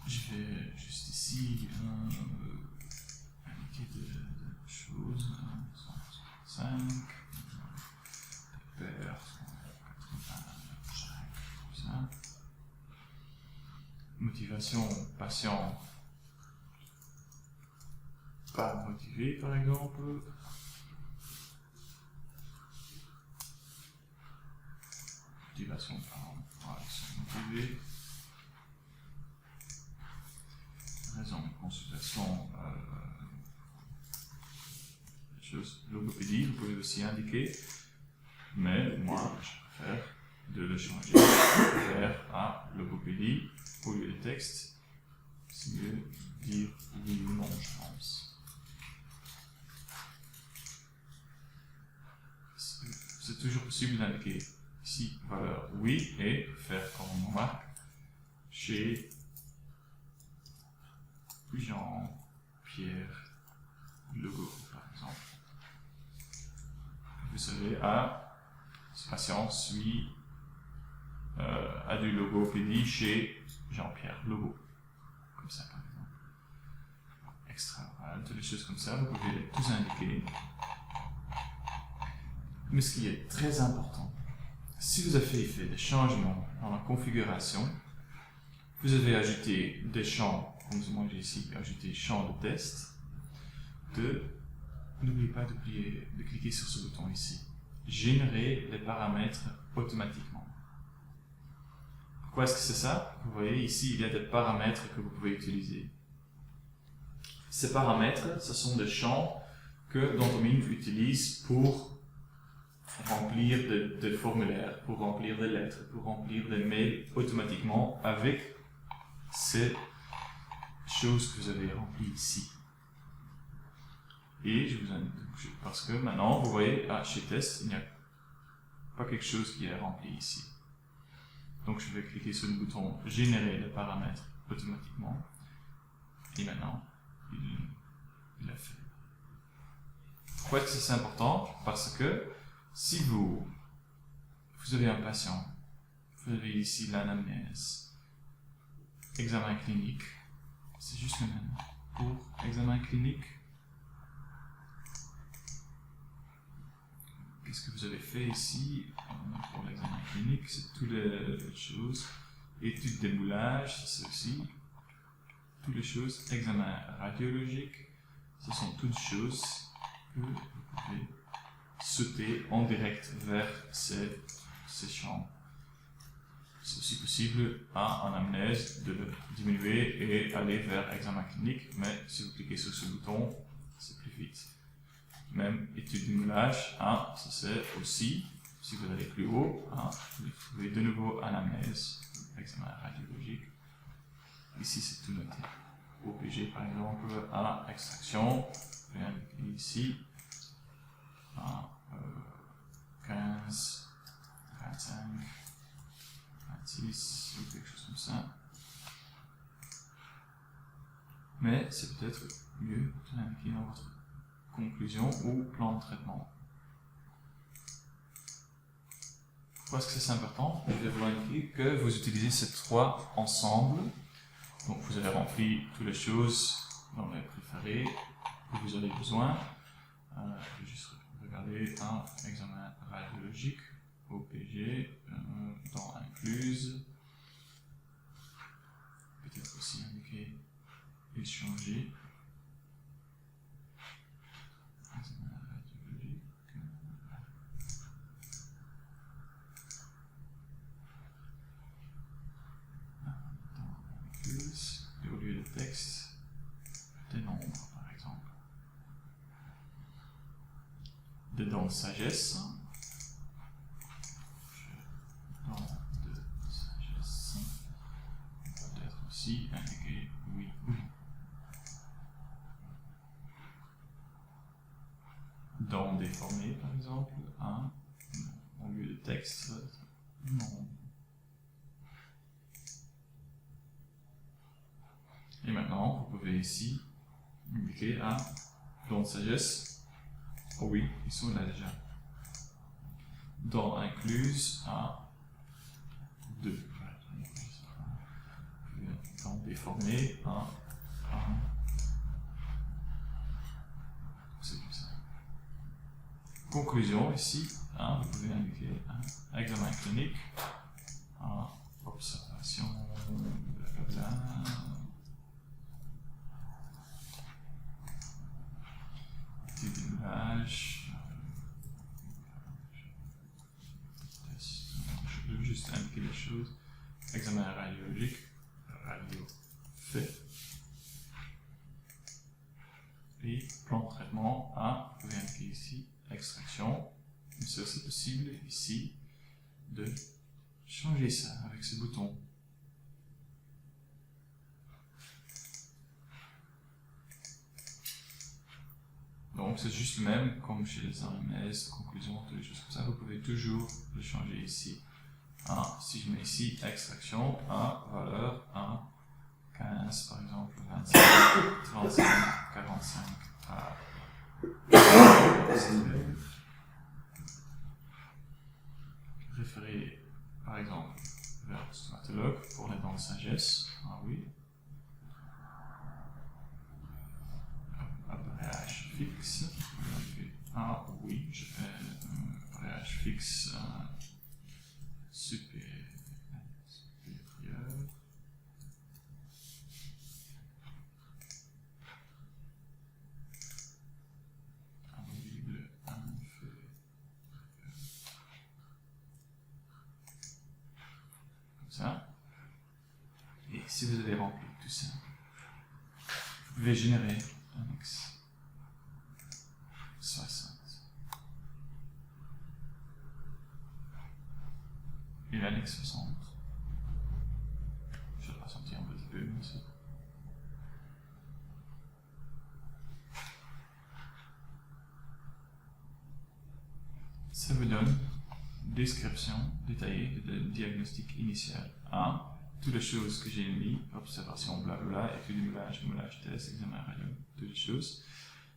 Je vais juste ici indiquer des choses. 165, père, 185, comme ça. Motivation, patient, pas motivé par exemple. Motivation, ils sont motivés. Raison de consultation, chose, logopédie, vous pouvez aussi indiquer, mais moi je préfère de le changer vers un logopédie au lieu de texte. C'est mieux de dire oui ou non, je pense. C'est toujours possible d'indiquer ici valeur oui et faire comme on remarque chez Jean-Pierre Legault, par exemple. Vous savez, ce patient a du logopédie chez Jean-Pierre Legault. Comme ça, par exemple. Extra-oral, toutes les choses comme ça, vous pouvez les tous indiquer. Mais ce qui est très important, si vous avez fait des changements dans la configuration, vous avez ajouté des champs, comme moi j'ai ici ajouté champ de test, n'oubliez pas de cliquer sur ce bouton ici. Générer les paramètres automatiquement. Pourquoi est-ce que c'est ça? Vous voyez ici, il y a des paramètres que vous pouvez utiliser. Ces paramètres, ce sont des champs que Dentomin utilise pour remplir des formulaires, pour remplir des lettres, pour remplir des mails automatiquement avec ces choses que vous avez remplies ici. Et parce que maintenant, vous voyez, chez Test, il n'y a pas quelque chose qui est rempli ici. Donc je vais cliquer sur le bouton Générer les paramètres automatiquement. Et maintenant, il l'a fait. Pourquoi est-ce que c'est important? Parce que si vous avez un patient, vous avez ici l'anamnèse, examen clinique, c'est juste le même. Pour examen clinique, qu'est-ce que vous avez fait ici pour l'examen clinique? C'est toutes les choses. Étude démoulage, c'est aussi. Toutes les choses. Examen radiologique, ce sont toutes choses que vous pouvez sauter en direct vers ces champs. C'est aussi possible en anamnèse de diminuer et aller vers examen clinique, mais si vous cliquez sur ce bouton, c'est plus vite. Même étude de moulage, ça c'est aussi, si vous allez plus haut, vous trouvez de nouveau anamnèse, examen radiologique. Ici c'est tout noté. OPG par exemple, extraction, ici, 15, 25, 26, mais c'est peut-être mieux de l'indiquer dans votre conclusion ou plan de traitement. Pourquoi est-ce que c'est important? Je vais vous indiquer que vous utilisez ces trois ensemble. Donc vous avez rempli toutes les choses dans les préférés que vous avez besoin. Je vais juste regarder un examen radiologique, OPG, dans incluse. Peut-être aussi indiquer échanger. Examen radiologique. Dans incluse. Et au lieu de texte, des nombres par exemple. Dedans sagesse. Dans de sagesse. Peut-être aussi indiquer oui ou non. Dans déformé par exemple, un au lieu de texte, non. Et maintenant, vous pouvez ici indiquer un don de sagesse. Oh oui, ils sont là déjà. Dans incluse, un, deux. Dans déformé, un. C'est comme ça. Conclusion, ici, vous pouvez indiquer un examen clinique, un observation, blablabla. Image. Je veux juste indiquer les choses. Examen radiologique, radio fait. Et plan de traitement, vous pouvez indiquer ici extraction. Mais c'est aussi possible ici de changer ça avec ce bouton. Donc c'est juste le même comme chez les RMS, conclusion, toutes les choses comme ça. Vous pouvez toujours le changer ici. Si je mets ici extraction, valeur 1, 15 par exemple, 25, 35, 45. Référer par exemple vers le stomatologue pour les dents de sagesse. Oui. Appareillage fixe. Oui, je fais un appareillage fixe supérieur. Amovible inférieur. Comme ça. Et si vous avez rempli tout ça, vous pouvez générer l'annexe 60. Et l'annexe 60. Je vais le ressentir un petit peu, mais c'est... Ça vous donne une description détaillée du diagnostic initial. Toutes les choses que j'ai mis, observation, blablabla, étude moulage, test, examen radio, toutes les choses.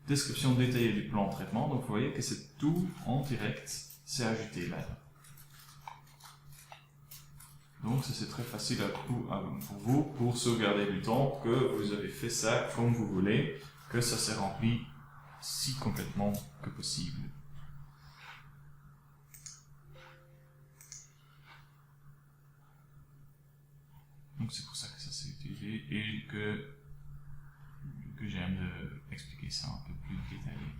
Description détaillée du plan de traitement, donc vous voyez que c'est tout en direct, c'est ajouté là. Donc ça c'est très facile pour vous, pour sauvegarder du temps, que vous avez fait ça comme vous voulez, que ça s'est rempli si complètement que possible. Donc c'est pour ça que ça s'est utilisé et que j'aime expliquer ça un peu plus détaillé.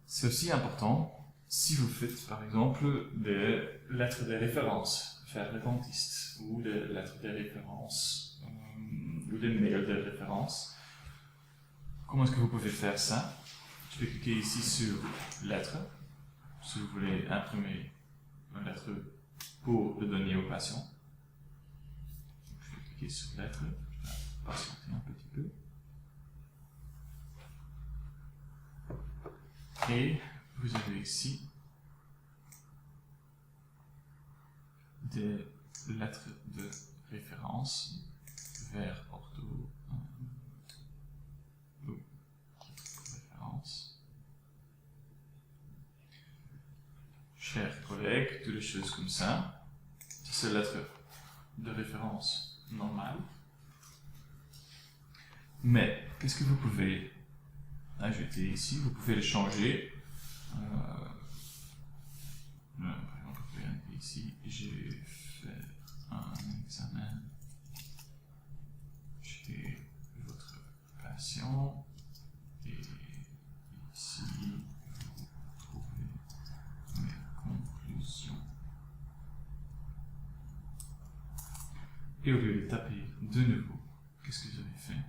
C'est aussi important si vous faites par exemple des lettres de référence, faire le dentiste, ou des lettres de référence, ou des mails de référence. Comment est-ce que vous pouvez faire ça? Je vais cliquer ici sur lettres, si vous voulez imprimer une lettre pour le donner au patient. Je vais cliquer sur lettres, je vais patienter un petit peu. Et vous avez ici des lettre de référence vers ortho. Référence. Chers collègues, toutes les choses comme ça. C'est la lettre de référence normale. Mais, qu'est-ce que vous pouvez ajouter ici? Vous pouvez le changer. Par exemple, vous pouvez ici, j'ai fait un examen chez votre patient. Et ici, vous trouvez mes conclusions. Et au lieu de taper de nouveau, qu'est-ce que vous avez fait?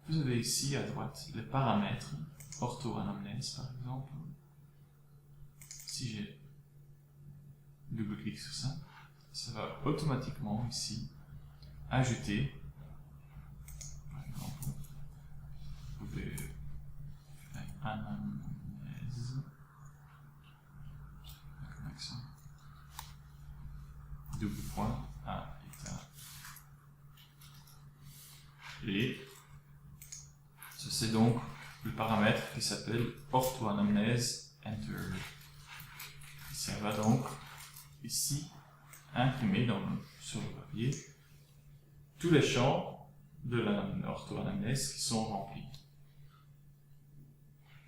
Vous avez ici à droite les paramètres, ortho-anamnèse par exemple. Si j'ai double-clic sur ça, ça va automatiquement ici ajouter, par exemple, vous pouvez faire anamnèse, avec un accent, double point à état. Et c'est donc le paramètre qui s'appelle ortho-anamnèse enter. Et ça va donc ici imprimer sur le papier tous les champs de l'ortho-anamnèse qui sont remplis.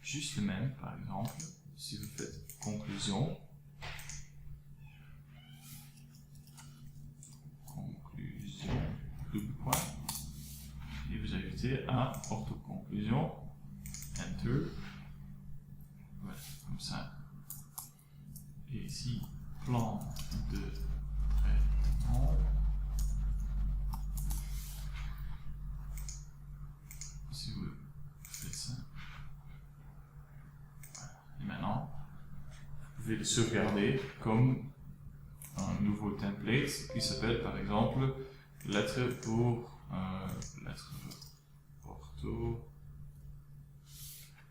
Juste le même, par exemple, si vous faites conclusion, double point, et vous ajoutez un ortho-conclusion, enter, voilà, comme ça. Et ici, plan de traitement. Si vous faites ça. Voilà. Et maintenant, vous pouvez le sauvegarder comme un nouveau template qui s'appelle par exemple lettre pour lettre ortho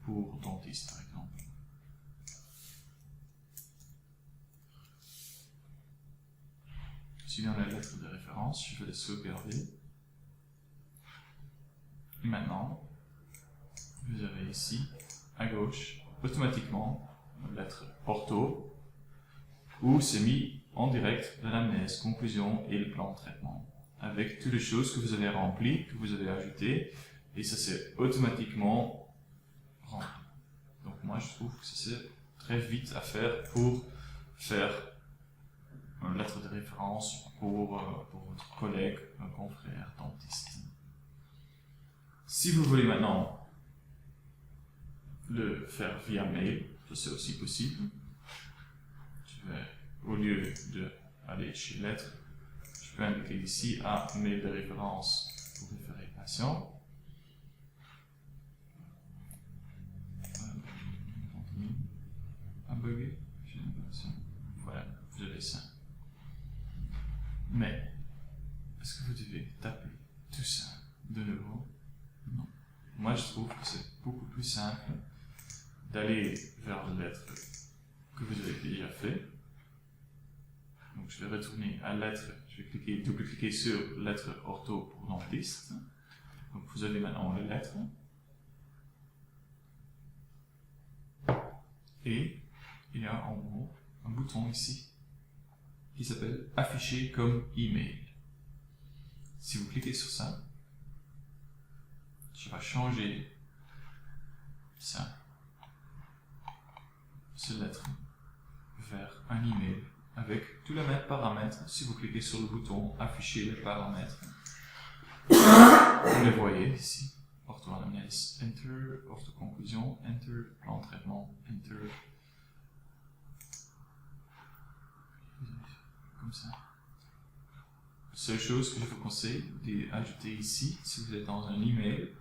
pour dentiste par exemple. Suivant la lettre de référence, je vais la sauvegarder. Et maintenant, vous avez ici, à gauche, automatiquement, la lettre ortho, où c'est mis en direct l'anamnèse, conclusion et le plan de traitement, avec toutes les choses que vous avez remplies, que vous avez ajoutées, et ça c'est automatiquement rempli. Donc moi je trouve que c'est très vite à faire pour faire une lettre de référence pour votre collègue, un confrère, dentiste. Si vous voulez maintenant le faire via mail, ça c'est aussi possible. Je vais, au lieu d'aller chez lettres, je peux indiquer ici un mail de référence pour référer patient. Un bug, j'ai l'impression. Voilà, vous avez ça. Mais, est-ce que vous devez taper tout ça de nouveau? Non. Moi, je trouve que c'est beaucoup plus simple d'aller vers la lettre que vous avez déjà fait. Donc, je vais retourner à lettre, je vais double-cliquer sur lettre ortho pour dentiste. Donc, vous avez maintenant la lettre. Et il y a en haut un bouton ici qui s'appelle afficher comme email. Si vous cliquez sur ça, je vais changer ça, cette lettre, vers un email avec tous les mêmes paramètres. Si vous cliquez sur le bouton afficher les paramètres, vous les voyez ici. Ortho-anamnèse, enter, ortho-conclusion, enter, plan de traitement, enter. Comme ça. La seule chose que je vous conseille d'ajouter ici, si vous êtes dans un email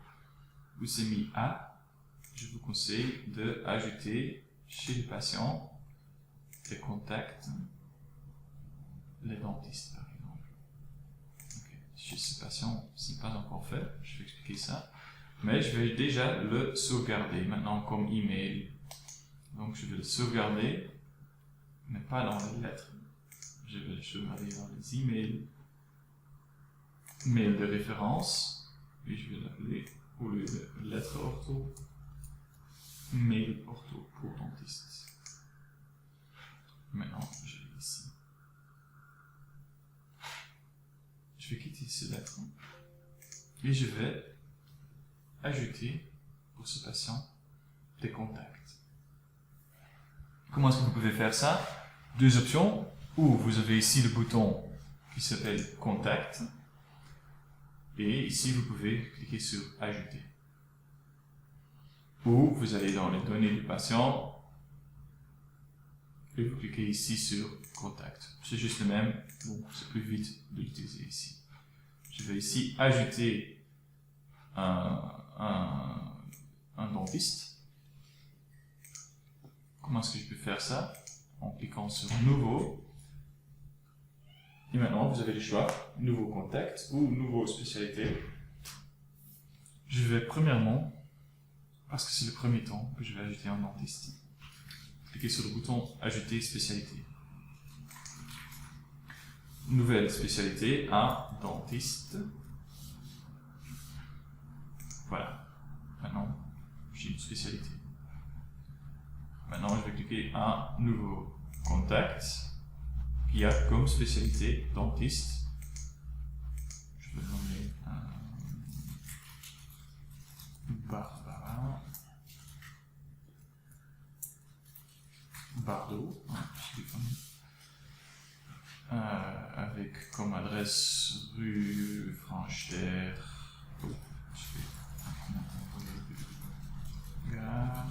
où c'est mis à, je vous conseille d'ajouter chez les patients les contacts, les dentistes par exemple. Okay. Chez ces patients, ce n'est pas encore fait, je vais expliquer ça. Mais je vais déjà le sauvegarder maintenant comme email. Donc je vais le sauvegarder, mais pas dans les lettres. je vais regarder dans les emails, mail de référence, et je vais l'appeler, au lieu de lettre ortho, mail ortho pour dentiste. Maintenant, je vais ici. Je vais quitter ces lettres et je vais ajouter pour ce patient des contacts. Comment est-ce que vous pouvez faire ça? Deux options. Ou vous avez ici le bouton qui s'appelle Contact. Et ici, vous pouvez cliquer sur Ajouter. Ou vous allez dans les données du patient et vous cliquez ici sur Contact. C'est juste le même, donc c'est plus vite de l'utiliser ici. Je vais ici ajouter un dentiste. Comment est-ce que je peux faire ça? En cliquant sur Nouveau. Et maintenant, vous avez le choix, Nouveau contact ou Nouveau spécialité. Je vais premièrement, parce que c'est le premier temps que je vais ajouter un dentiste, cliquer sur le bouton Ajouter spécialité. Nouvelle spécialité à dentiste. Voilà. Maintenant, j'ai une spécialité. Maintenant, je vais cliquer à Nouveau contact qui a comme spécialité dentiste. Je vais nommer Barbara Bardot, avec comme adresse rue Franche-Terre, gare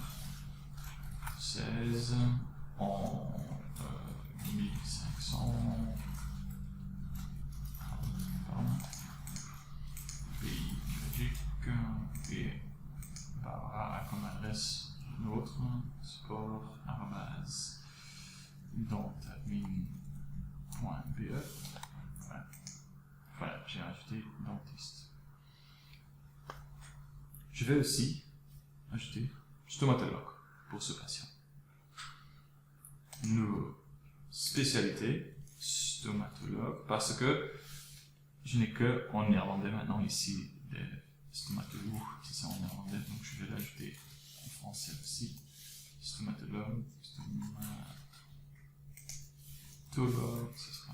16 en 1500 pays Belgique et Barbara a comme adresse notre sport dentadmin.be. Voilà, j'ai ajouté dentiste. Je vais aussi ajouter stomatologue pour ce patient. Nouveau spécialité stomatologue parce que je n'ai que en néerlandais maintenant ici des stomatologues, c'est ça en néerlandais, donc je vais l'ajouter en français aussi. Stomatologue, stomatologue, ce sera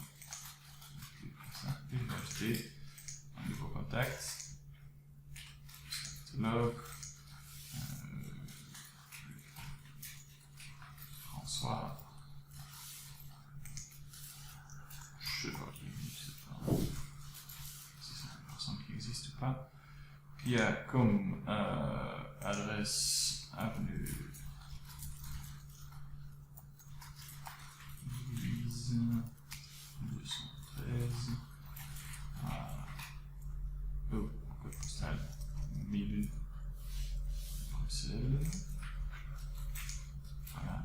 comme ça. Et je vais ajouter un nouveau contact. Stomatologue, François. Chevalier, je ne sais pas si c'est une personne qui n'existe pas, qui a comme adresse avenue Louise 213 code postal 1000 Bruxelles. Voilà.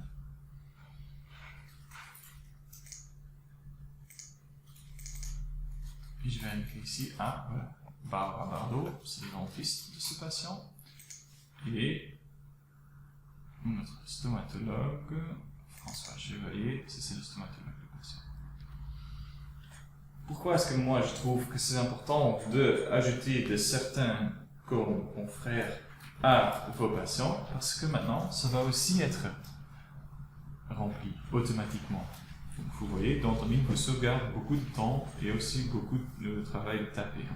Puis je vais indiquer ici, voilà, Barbara Bardot, c'est le dentiste de ce patient. Et notre stomatologue, François Chevalier, c'est le stomatologue du patient. Pourquoi est-ce que moi je trouve que c'est important d'ajouter de certains confrères à vos patients? Parce que maintenant, ça va aussi être rempli automatiquement. Donc vous voyez, Dentadmin vous sauvegarde beaucoup de temps et aussi beaucoup de travail de taper.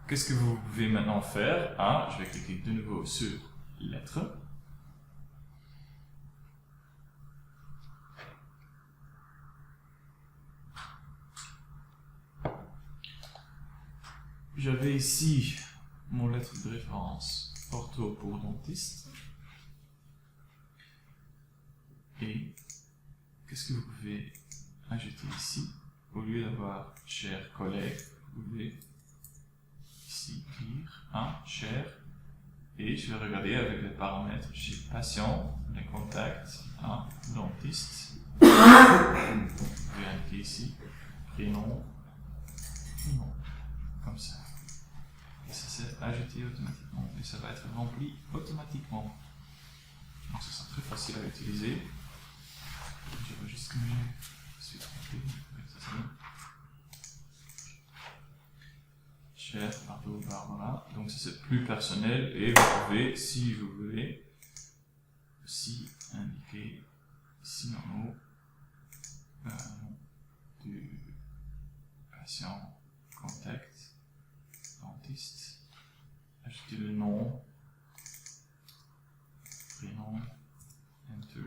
Qu'est-ce que vous pouvez maintenant faire? Je vais cliquer de nouveau sur Lettres. J'avais ici mon lettre de référence ortho pour dentiste. Et qu'est-ce que vous pouvez ajouter ici? Au lieu d'avoir cher collègue, vous pouvez ici dire cher. Et je vais regarder avec les paramètres chez patient, les contacts, dentiste. Vous pouvez indiquer ici prénom, nom, comme ça. Et ça c'est ajouté automatiquement et ça va être rempli automatiquement. Donc ça sera très facile à utiliser. Je vais juste suis trompé. Cher Ardo Barbara. Donc ça c'est plus personnel et vous pouvez, si vous voulez, aussi indiquer ici en haut du patient contact dentiste. Ajouter le nom, prénom, enter,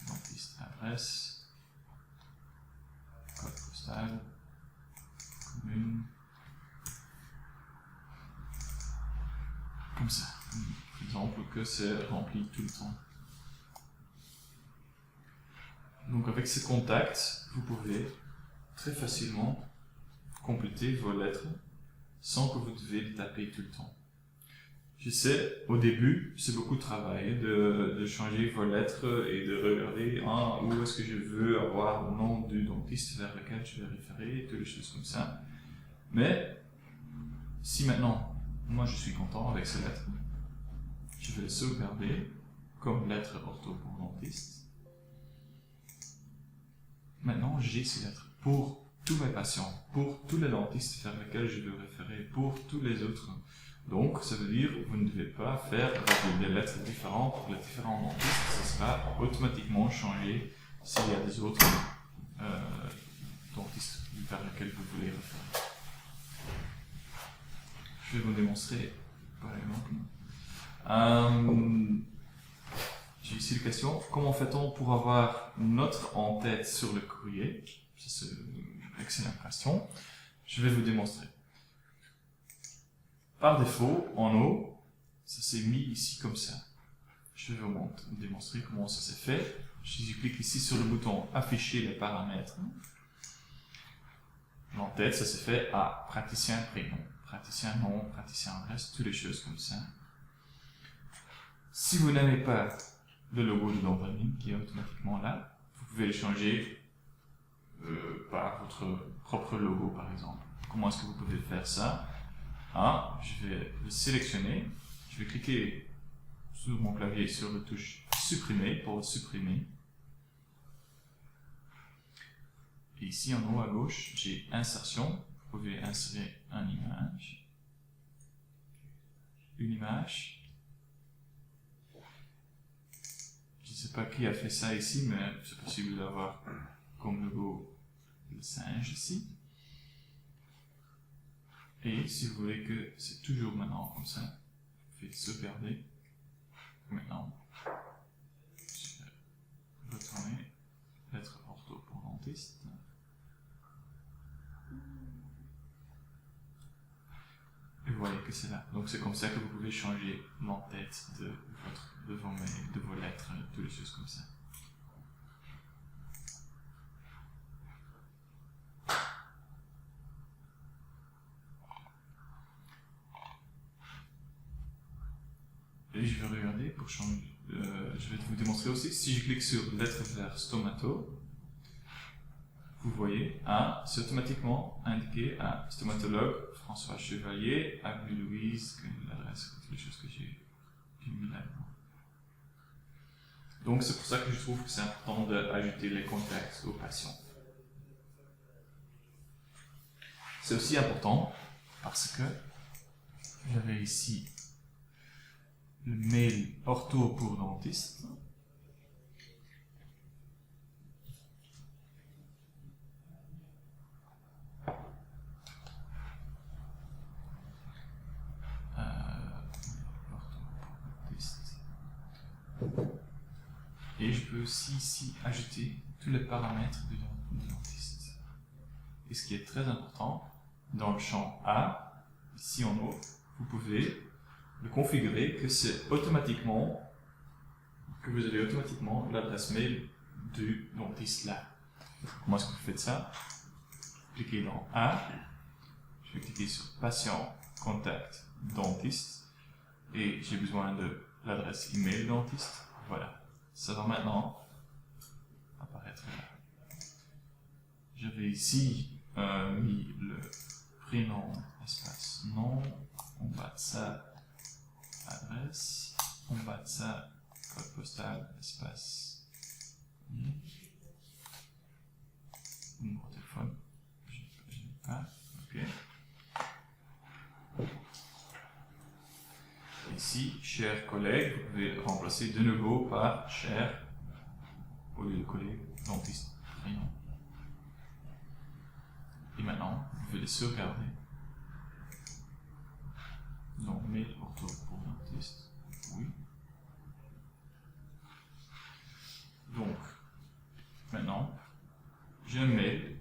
dentiste, adresse, code postal, commune. Comme ça. Par exemple, que c'est rempli tout le temps. Donc avec ces contacts, vous pouvez très facilement compléter vos lettres sans que vous devez les taper tout le temps. Je sais, au début, c'est beaucoup de travail de changer vos lettres et de regarder où est-ce que je veux avoir le nom du dentiste vers lequel je vais référer, toutes les choses comme ça. Mais si maintenant, moi je suis content avec ces lettres, je vais les sauvegarder comme lettres ortho pour dentiste. Maintenant, j'ai ces lettres pour tous mes patients, pour tous les dentistes vers lesquels je veux référer, pour tous les autres. Donc, ça veut dire que vous ne devez pas faire des lettres différentes pour les différents dentistes. Ça sera automatiquement changé s'il y a des autres dentistes vers lesquels vous voulez référer. Je vais vous démontrer, par exemple. J'ai ici la question, comment fait-on pour avoir notre en-tête sur le courrier? C'est une excellente question. Je vais vous démontrer. Par défaut, en haut, ça s'est mis ici comme ça. Je vais vous démontrer comment ça s'est fait. Si je clique ici sur le bouton afficher les paramètres, l'en-tête, ça s'est fait à praticien prénom, praticien nom, praticien adresse, toutes les choses comme ça. Si vous n'aimez pas le logo de Dentally qui est automatiquement là, vous pouvez le changer par votre propre logo par exemple. Comment est-ce que vous pouvez faire ça? Je vais le sélectionner, je vais cliquer sur mon clavier sur la touche supprimer pour le supprimer. Et ici en haut à gauche, j'ai insertion, vous pouvez insérer une image. Je ne sais pas qui a fait ça ici, mais c'est possible d'avoir comme logo le singe ici. Et si vous voulez que c'est toujours maintenant comme ça, vous pouvez sauvegarder. Maintenant, je vais retourner lettre ortho pour dentiste. Et vous voyez que c'est là. Donc c'est comme ça que vous pouvez changer l'en-tête de vos mails, de vos lettres, toutes les choses comme ça. Et je vais regarder pour changer. Je vais vous démontrer aussi. Si je clique sur lettre vers stomato, vous voyez, c'est automatiquement indiqué à stomatologue François Chevalier, avenue Louise, l'adresse, toutes les choses que j'ai mis là-dedans. Donc c'est pour ça que je trouve que c'est important d'ajouter les contacts aux patients. C'est aussi important parce que j'avais ici le mail ortho pour dentiste. Et je peux aussi ici ajouter tous les paramètres du dentiste. Et ce qui est très important, dans le champ A, ici en haut, vous pouvez le configurer que c'est automatiquement, que vous avez automatiquement l'adresse mail du dentiste là. Comment est-ce que vous faites ça? Cliquez dans A, je vais cliquer sur patient, contact, dentiste, et j'ai besoin de l'adresse email dentiste. Voilà. Ça va maintenant apparaître là. J'avais ici mis le prénom, espace nom, en bas de ça, adresse, en bas de ça, code postal, espace. numéro de téléphone. Je n'ai pas. Ok. Ici, cher collègue, vous pouvez remplacer de nouveau par cher au lieu de collègue, dentiste. Rien. Et maintenant, vous pouvez les sauvegarder. Donc, mail ortho pour dentiste. Oui. Donc, maintenant, j'ai un mail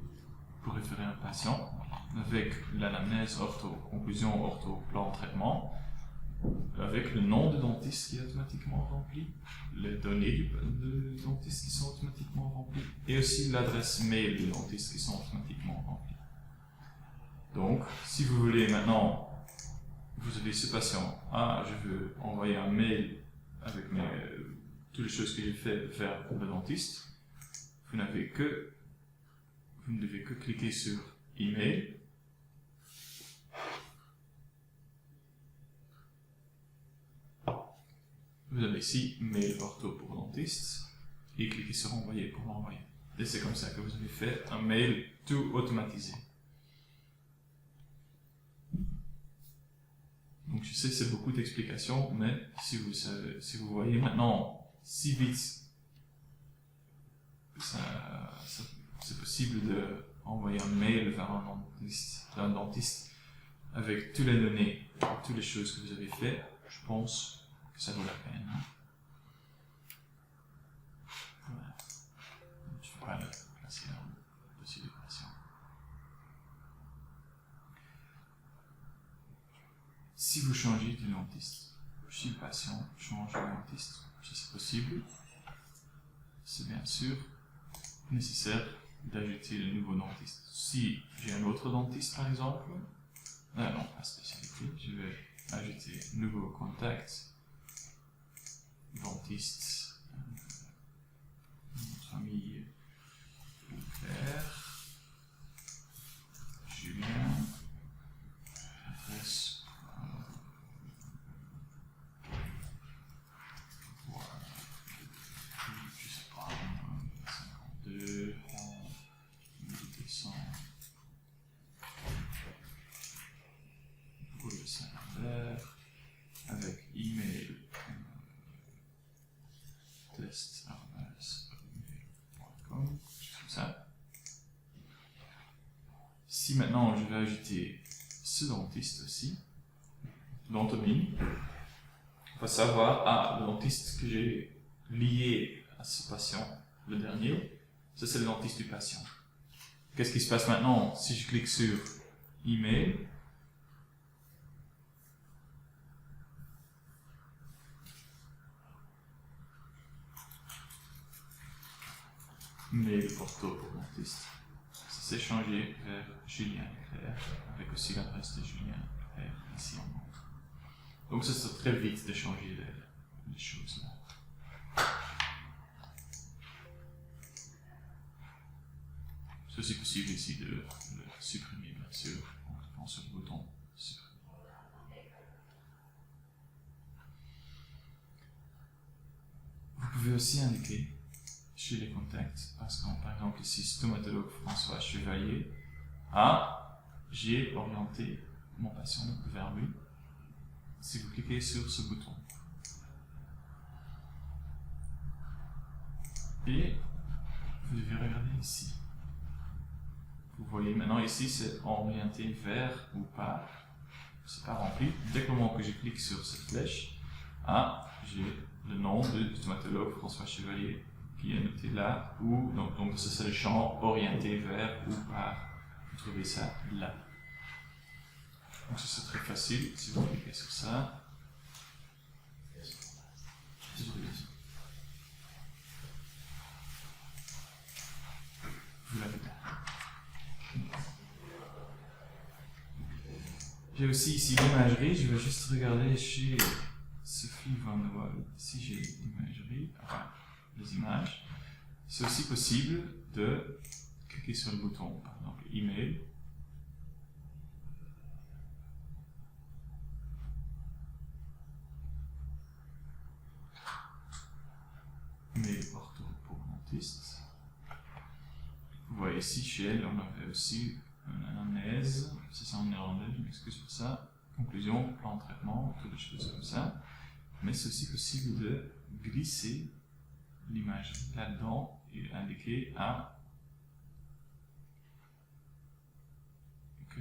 pour référer un patient avec l'anamnèse ortho, conclusion ortho, plan de traitement, avec le nom de dentiste qui est automatiquement rempli, les données du dentiste qui sont automatiquement remplies, et aussi l'adresse mail du dentiste qui sont automatiquement remplies. Donc, si vous voulez maintenant, vous avez ce patient, je veux envoyer un mail avec toutes les choses que j'ai fait vers le dentiste, vous ne devez que cliquer sur email. Vous avez ici mail ortho pour dentiste et cliquez sur envoyer pour l'envoyer. Et c'est comme ça que vous avez fait un mail tout automatisé. Donc je sais c'est beaucoup d'explications, mais si vous voyez maintenant si vite c'est possible d'envoyer un mail vers un dentiste avec toutes les données, toutes les choses que vous avez fait, je pense que ça vaut la peine. Hein? Voilà. Je ne vais pas le placer dans le dossier de patient. Si vous changez de dentiste, si le patient change de dentiste, si c'est possible, c'est bien sûr nécessaire d'ajouter le nouveau dentiste. Si j'ai un autre dentiste par exemple, non, pas spécialité, je vais ajouter nouveau contact, dentiste, notre ami Claire, Julien, adresse, je sais pas, 52, 1200, pour le salaire, avec email, test@email.com, juste comme ça. Si maintenant je vais ajouter ce dentiste aussi, dentomie, on va savoir, le dentiste que j'ai lié à ce patient, le dernier, ça c'est le dentiste du patient. Qu'est-ce qui se passe maintenant si je clique sur email? Mail ortho pour dentiste. Ça s'est changé vers Julien Claire, avec aussi l'adresse de Julien Claire ici en haut. Donc ça c'est très vite de changer les choses là. C'est aussi possible ici de le supprimer bien sûr en cliquant sur le bouton supprimer. Vous pouvez aussi indiquer chez les contacts, parce que par exemple ici stomatologue François Chevalier, j'ai orienté mon patient vers lui. Si vous cliquez sur ce bouton et vous devez regarder ici, vous voyez maintenant ici c'est orienté vers ou pas, c'est pas rempli. Dès que moment que je clique sur cette flèche, j'ai le nom du stomatologue François Chevalier qui est noté là, ou donc ça c'est le champ orienté vers ou par. Vous trouvez ça là. Donc ça c'est très facile, si vous cliquez sur ça. Vous l'avez là. J'ai aussi ici l'imagerie, je vais juste regarder chez Sophie Van Wall si j'ai l'imagerie, les images. C'est aussi possible de cliquer sur le bouton, par exemple email. Mail ortho pour dentiste. Vous voyez ici, chez elle, on avait aussi une anamnèse, c'est en néerlandais, je m'excuse pour ça. Conclusion, plan de traitement, toutes des choses comme ça. Mais c'est aussi possible de glisser l'image là-dedans et indiquer à... Ok.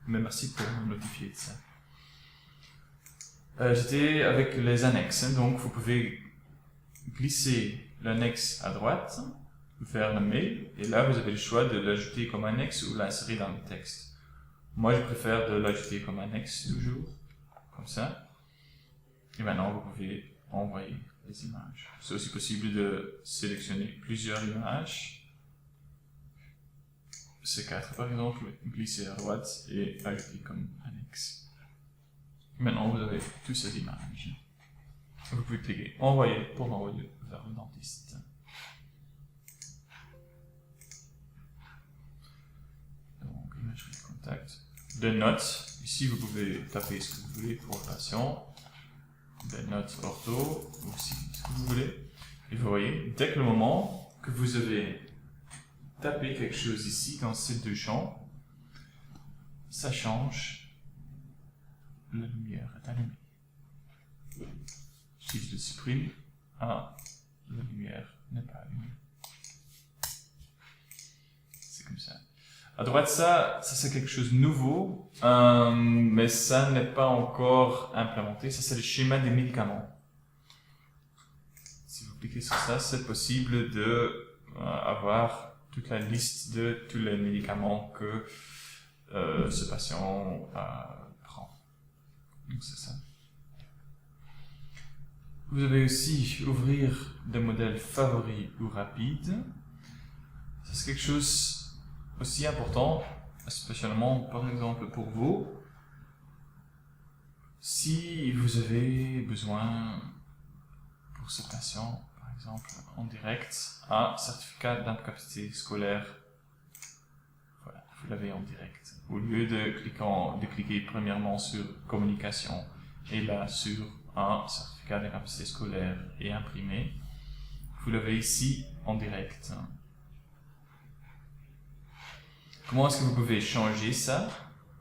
Mais merci pour me notifier de ça. J'étais avec les annexes, hein, donc vous pouvez glisser l'annexe à droite vers le mail, et là vous avez le choix de l'ajouter comme annexe ou l'insérer dans le texte. Moi je préfère de l'ajouter comme annexe toujours, comme ça. Et maintenant vous pouvez envoyer les images. C'est aussi possible de sélectionner plusieurs images. C4 par exemple, glisser à droite et ajouter comme annexe. Maintenant, vous avez toutes ces images. Vous pouvez cliquer envoyer pour l'envoyer vers le dentiste. Donc, imagerie de contact. Des notes. Ici, vous pouvez taper ce que vous voulez pour le patient. Des notes ortho, aussi ce que vous voulez. Et vous voyez, dès que le moment que vous avez tapé quelque chose ici, dans ces deux champs, ça change. La lumière est allumée. Si je le supprime, la lumière n'est pas allumée. C'est comme ça. À droite, ça c'est quelque chose de nouveau, mais ça n'est pas encore implémenté. Ça, c'est le schéma des médicaments. Si vous cliquez sur ça, c'est possible de avoir toute la liste de tous les médicaments que ce patient prend. Donc c'est ça. Vous avez aussi ouvrir des modèles favoris ou rapides. Ça, c'est quelque chose aussi important, spécialement par exemple pour vous. Si vous avez besoin pour ce patient, par exemple en direct, un certificat d'incapacité scolaire, voilà, vous l'avez en direct. Au lieu de cliquer premièrement sur communication et là sur un certificat d'incapacité scolaire et imprimé, vous l'avez ici en direct. Comment est-ce que vous pouvez changer ça?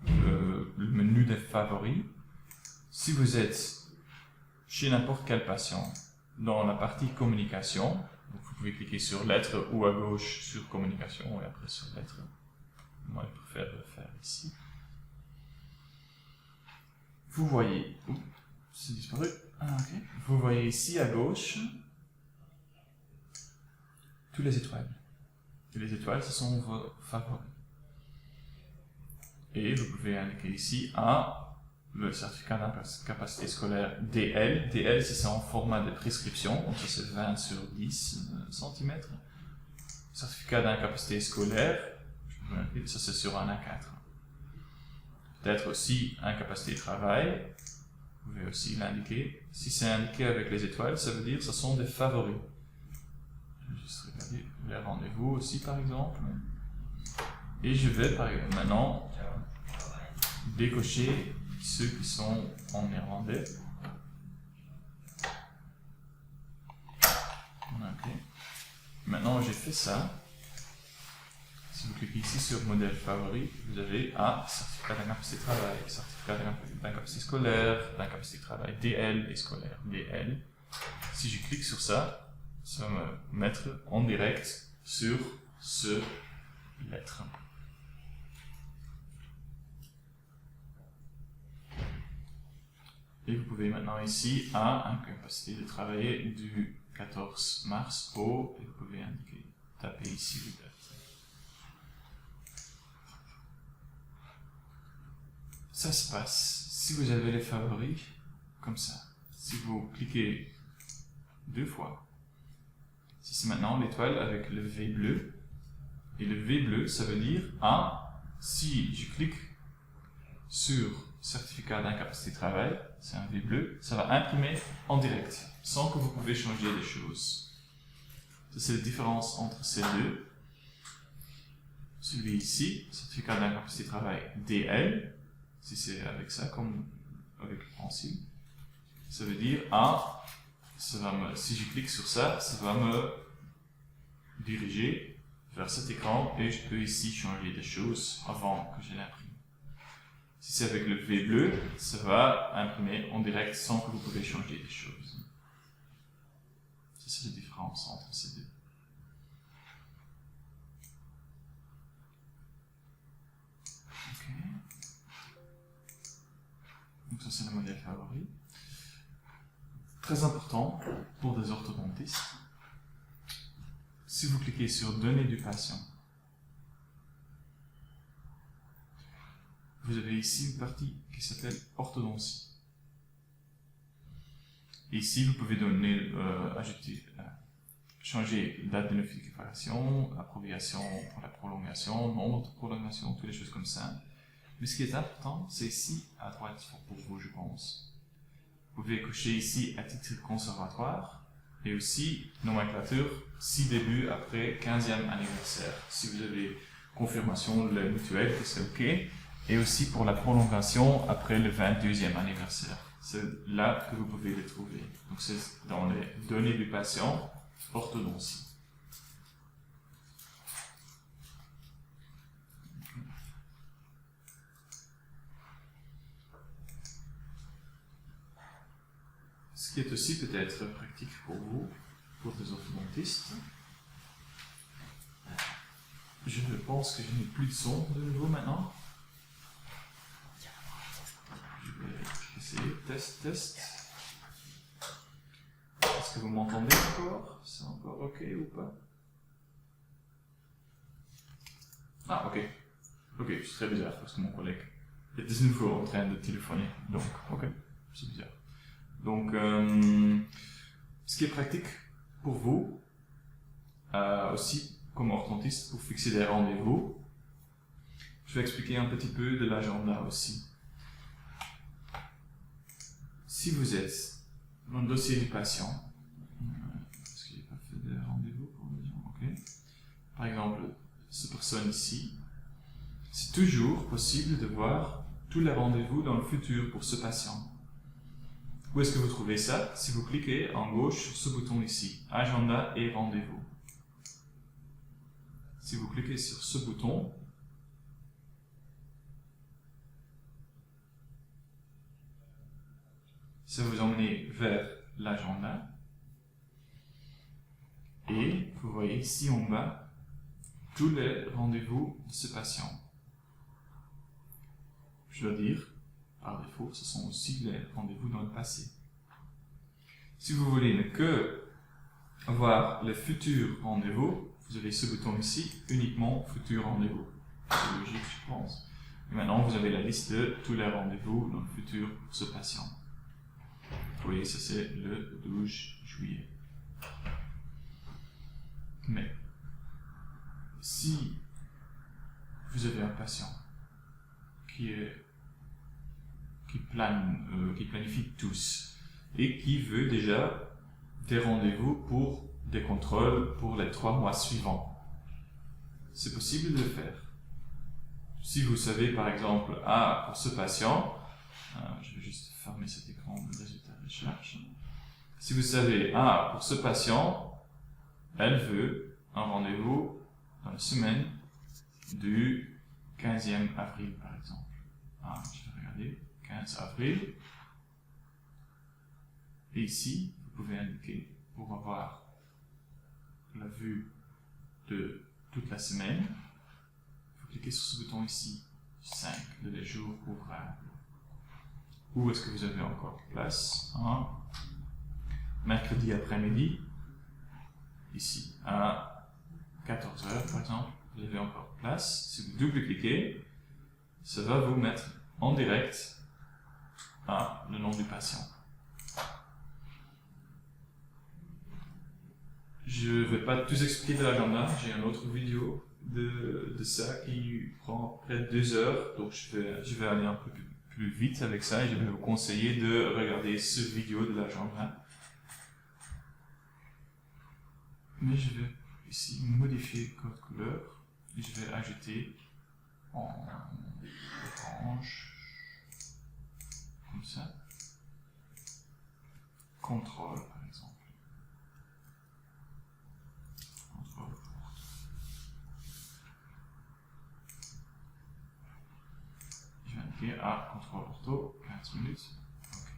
Le menu des favoris. Si vous êtes chez n'importe quel patient, dans la partie communication, donc vous pouvez cliquer sur lettre ou à gauche sur communication et après sur lettre. Moi, je préfère le faire ici. Vous voyez, c'est disparu. Ok. Vous voyez ici à gauche tous les étoiles. Et les étoiles, ce sont vos favoris. Et vous pouvez indiquer ici le certificat d'incapacité scolaire DL. DL, c'est en format de prescription, donc ça c'est 20 sur 10 cm. Certificat d'incapacité scolaire, ça c'est sur un A4. Peut-être aussi incapacité de travail, vous pouvez aussi l'indiquer. Si c'est indiqué avec les étoiles, ça veut dire que ce sont des favoris. Je vais juste regarder les rendez-vous aussi par exemple. Et je vais par exemple maintenant décocher ceux qui sont en néerlandais. Ok. Maintenant j'ai fait ça. Si vous cliquez ici sur modèle favori, vous avez certificat d'incapacité de travail, certificat d'incapacité scolaire, d'incapacité de travail DL et scolaire DL. Si je clique sur ça, ça va me mettre en direct sur ce lettre. Et vous pouvez maintenant ici incapacité de travailler du 14 mars au, et vous pouvez taper ici le date. Ça se passe si vous avez les favoris comme ça. Si vous cliquez deux fois, si c'est maintenant l'étoile avec le V bleu, et le V bleu ça veut dire si je clique sur certificat d'incapacité de travail, c'est un V bleu, ça va imprimer en direct, sans que vous pouvez changer les choses. Ça, c'est la différence entre ces deux. Celui ici, certificat d'incapacité de travail DL, si c'est avec ça, comme avec le principe, ça veut dire si je clique sur ça, ça va me diriger vers cet écran et je peux ici changer des choses avant que je l'imprime. Si c'est avec le V bleu, ça va imprimer en direct sans que vous pouvez changer des choses. Ça, c'est la différence entre ces deux. Ok. Donc ça, c'est le modèle favori. Très important pour des orthodontistes. Si vous cliquez sur Données du patient, vous avez ici une partie qui s'appelle Orthodontie. Et ici, vous pouvez donner, changer date de notification, approbation pour la prolongation, nombre de prolongation, toutes les choses comme ça. Mais ce qui est important, c'est ici, à droite pour vous, je pense. Vous pouvez cocher ici à titre conservatoire et aussi nomenclature 6 débuts après 15e anniversaire. Si vous avez confirmation de la mutuelle que c'est OK. Et aussi pour la prolongation après le 22e anniversaire. C'est là que vous pouvez les trouver. Donc c'est dans les données du patient, orthodontie. Ce qui est aussi peut-être pratique pour vous, pour des orthodontistes. Je pense que je n'ai plus de son de nouveau maintenant. Je vais essayer, test. Est-ce que vous m'entendez encore? C'est encore OK ou pas? Ah, OK. OK, c'est très bizarre parce que mon collègue est de nouveau en train de téléphoner. Donc, OK, c'est bizarre. Donc, ce qui est pratique pour vous, aussi comme orthodontiste, pour fixer des rendez-vous, je vais expliquer un petit peu de l'agenda aussi. Si vous êtes dans le dossier du patient, est-ce que j'ai pas fait de rendez-vous pour les gens? OK. Par exemple, cette personne ici, c'est toujours possible de voir tous les rendez-vous dans le futur pour ce patient. Où est-ce que vous trouvez ça? Si vous cliquez en gauche sur ce bouton ici, Agenda et rendez-vous. Si vous cliquez sur ce bouton, ça va vous emmener vers l'agenda. Et vous voyez ici en bas tous les rendez-vous de ce patient. Je dois dire, par défaut, ce sont aussi les rendez-vous dans le passé. Si vous voulez ne que voir les futurs rendez-vous, vous avez ce bouton ici, uniquement futurs rendez-vous. C'est logique, je pense. Et maintenant, vous avez la liste de tous les rendez-vous dans le futur pour ce patient. Vous voyez, ça c'est le 12 juillet. Mais, si vous avez un patient qui planifie tous et qui veut déjà des rendez-vous pour des contrôles pour les 3 mois suivants, c'est possible de le faire. Si vous savez par exemple, pour ce patient, je vais juste fermer cet écran de résultat de recherche. Si vous savez, pour ce patient, elle veut un rendez-vous dans la semaine du 15e avril par exemple. Je vais regarder, 15 avril. Et ici, vous pouvez indiquer pour avoir la vue de toute la semaine. Vous cliquez sur ce bouton ici, 5, les jours ouvrables. Où est-ce que vous avez encore place? Mercredi après-midi, ici, à 14h par exemple, vous avez encore place. Si vous double-cliquez, ça va vous mettre en direct le nom du patient. Je ne vais pas tout expliquer de l'agenda, j'ai une autre vidéo de ça qui prend près de 2 heures, donc je vais aller un peu plus vite avec ça et je vais vous conseiller de regarder cette vidéo de l'agenda. Mais je vais ici modifier le code couleur et je vais ajouter en orange, comme ça, contrôle par exemple. Ok, contrôle ortho, 15 minutes. Ok.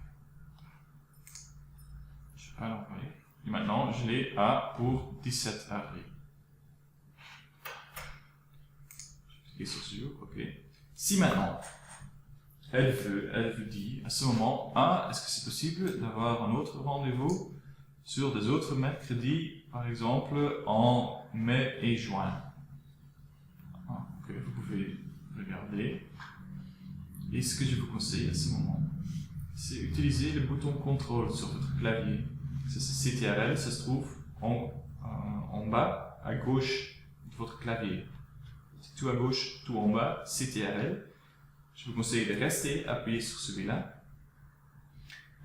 Je vais pas l'envoyer. Et maintenant, je l'ai pour 17 avril. Je clique sur Suivre, ok. Si maintenant, elle veut dire à ce moment, est-ce que c'est possible d'avoir un autre rendez-vous sur des autres mercredis, par exemple en mai et juin? Ok, vous pouvez regarder. Et ce que je vous conseille à ce moment, c'est utiliser le bouton contrôle sur votre clavier. C'est CTRL, ça se trouve en bas, à gauche de votre clavier. Tout à gauche, tout en bas, CTRL. Je vous conseille de rester appuyé sur celui-là.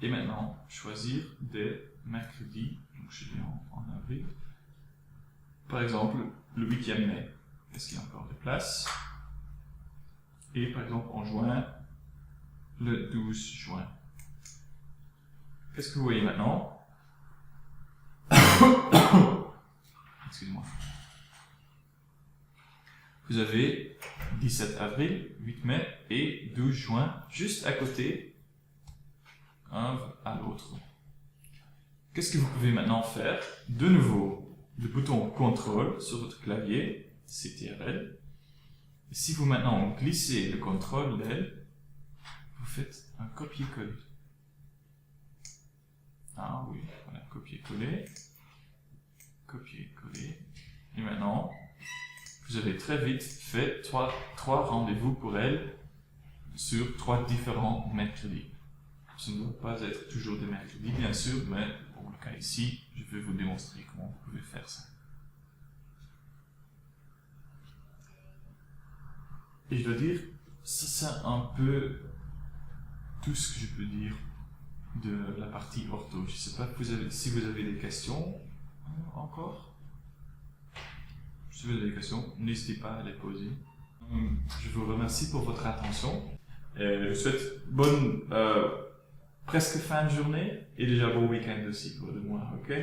Et maintenant, choisir des mercredis. Donc je vais en avril. Par exemple, le 8e mai. Est-ce qu'il y a encore des places? Et par exemple, en juin, le 12 juin. Qu'est-ce que vous voyez maintenant? Excusez-moi. Vous avez 17 avril, 8 mai et 12 juin juste à côté, un à l'autre. Qu'est-ce que vous pouvez maintenant faire? De nouveau, le bouton contrôle sur votre clavier, CTRL. Et si vous maintenant glissez le contrôle d'elle, vous faites un copier-coller. Oui, voilà, copier-coller, copier-coller. Et maintenant, vous avez très vite fait trois rendez-vous pour elle sur 3 différents mercredis. Ce ne doit pas être toujours des mercredis, bien sûr, mais pour le cas ici, je vais vous démontrer comment vous pouvez faire ça. Et je dois dire, ça c'est un peu tout ce que je peux dire de la partie ortho. Je ne sais pas si vous avez des questions encore. Si vous avez des questions, n'hésitez pas à les poser. Je vous remercie pour votre attention. Je vous souhaite bonne presque fin de journée et déjà bon week-end aussi pour le mois, ok?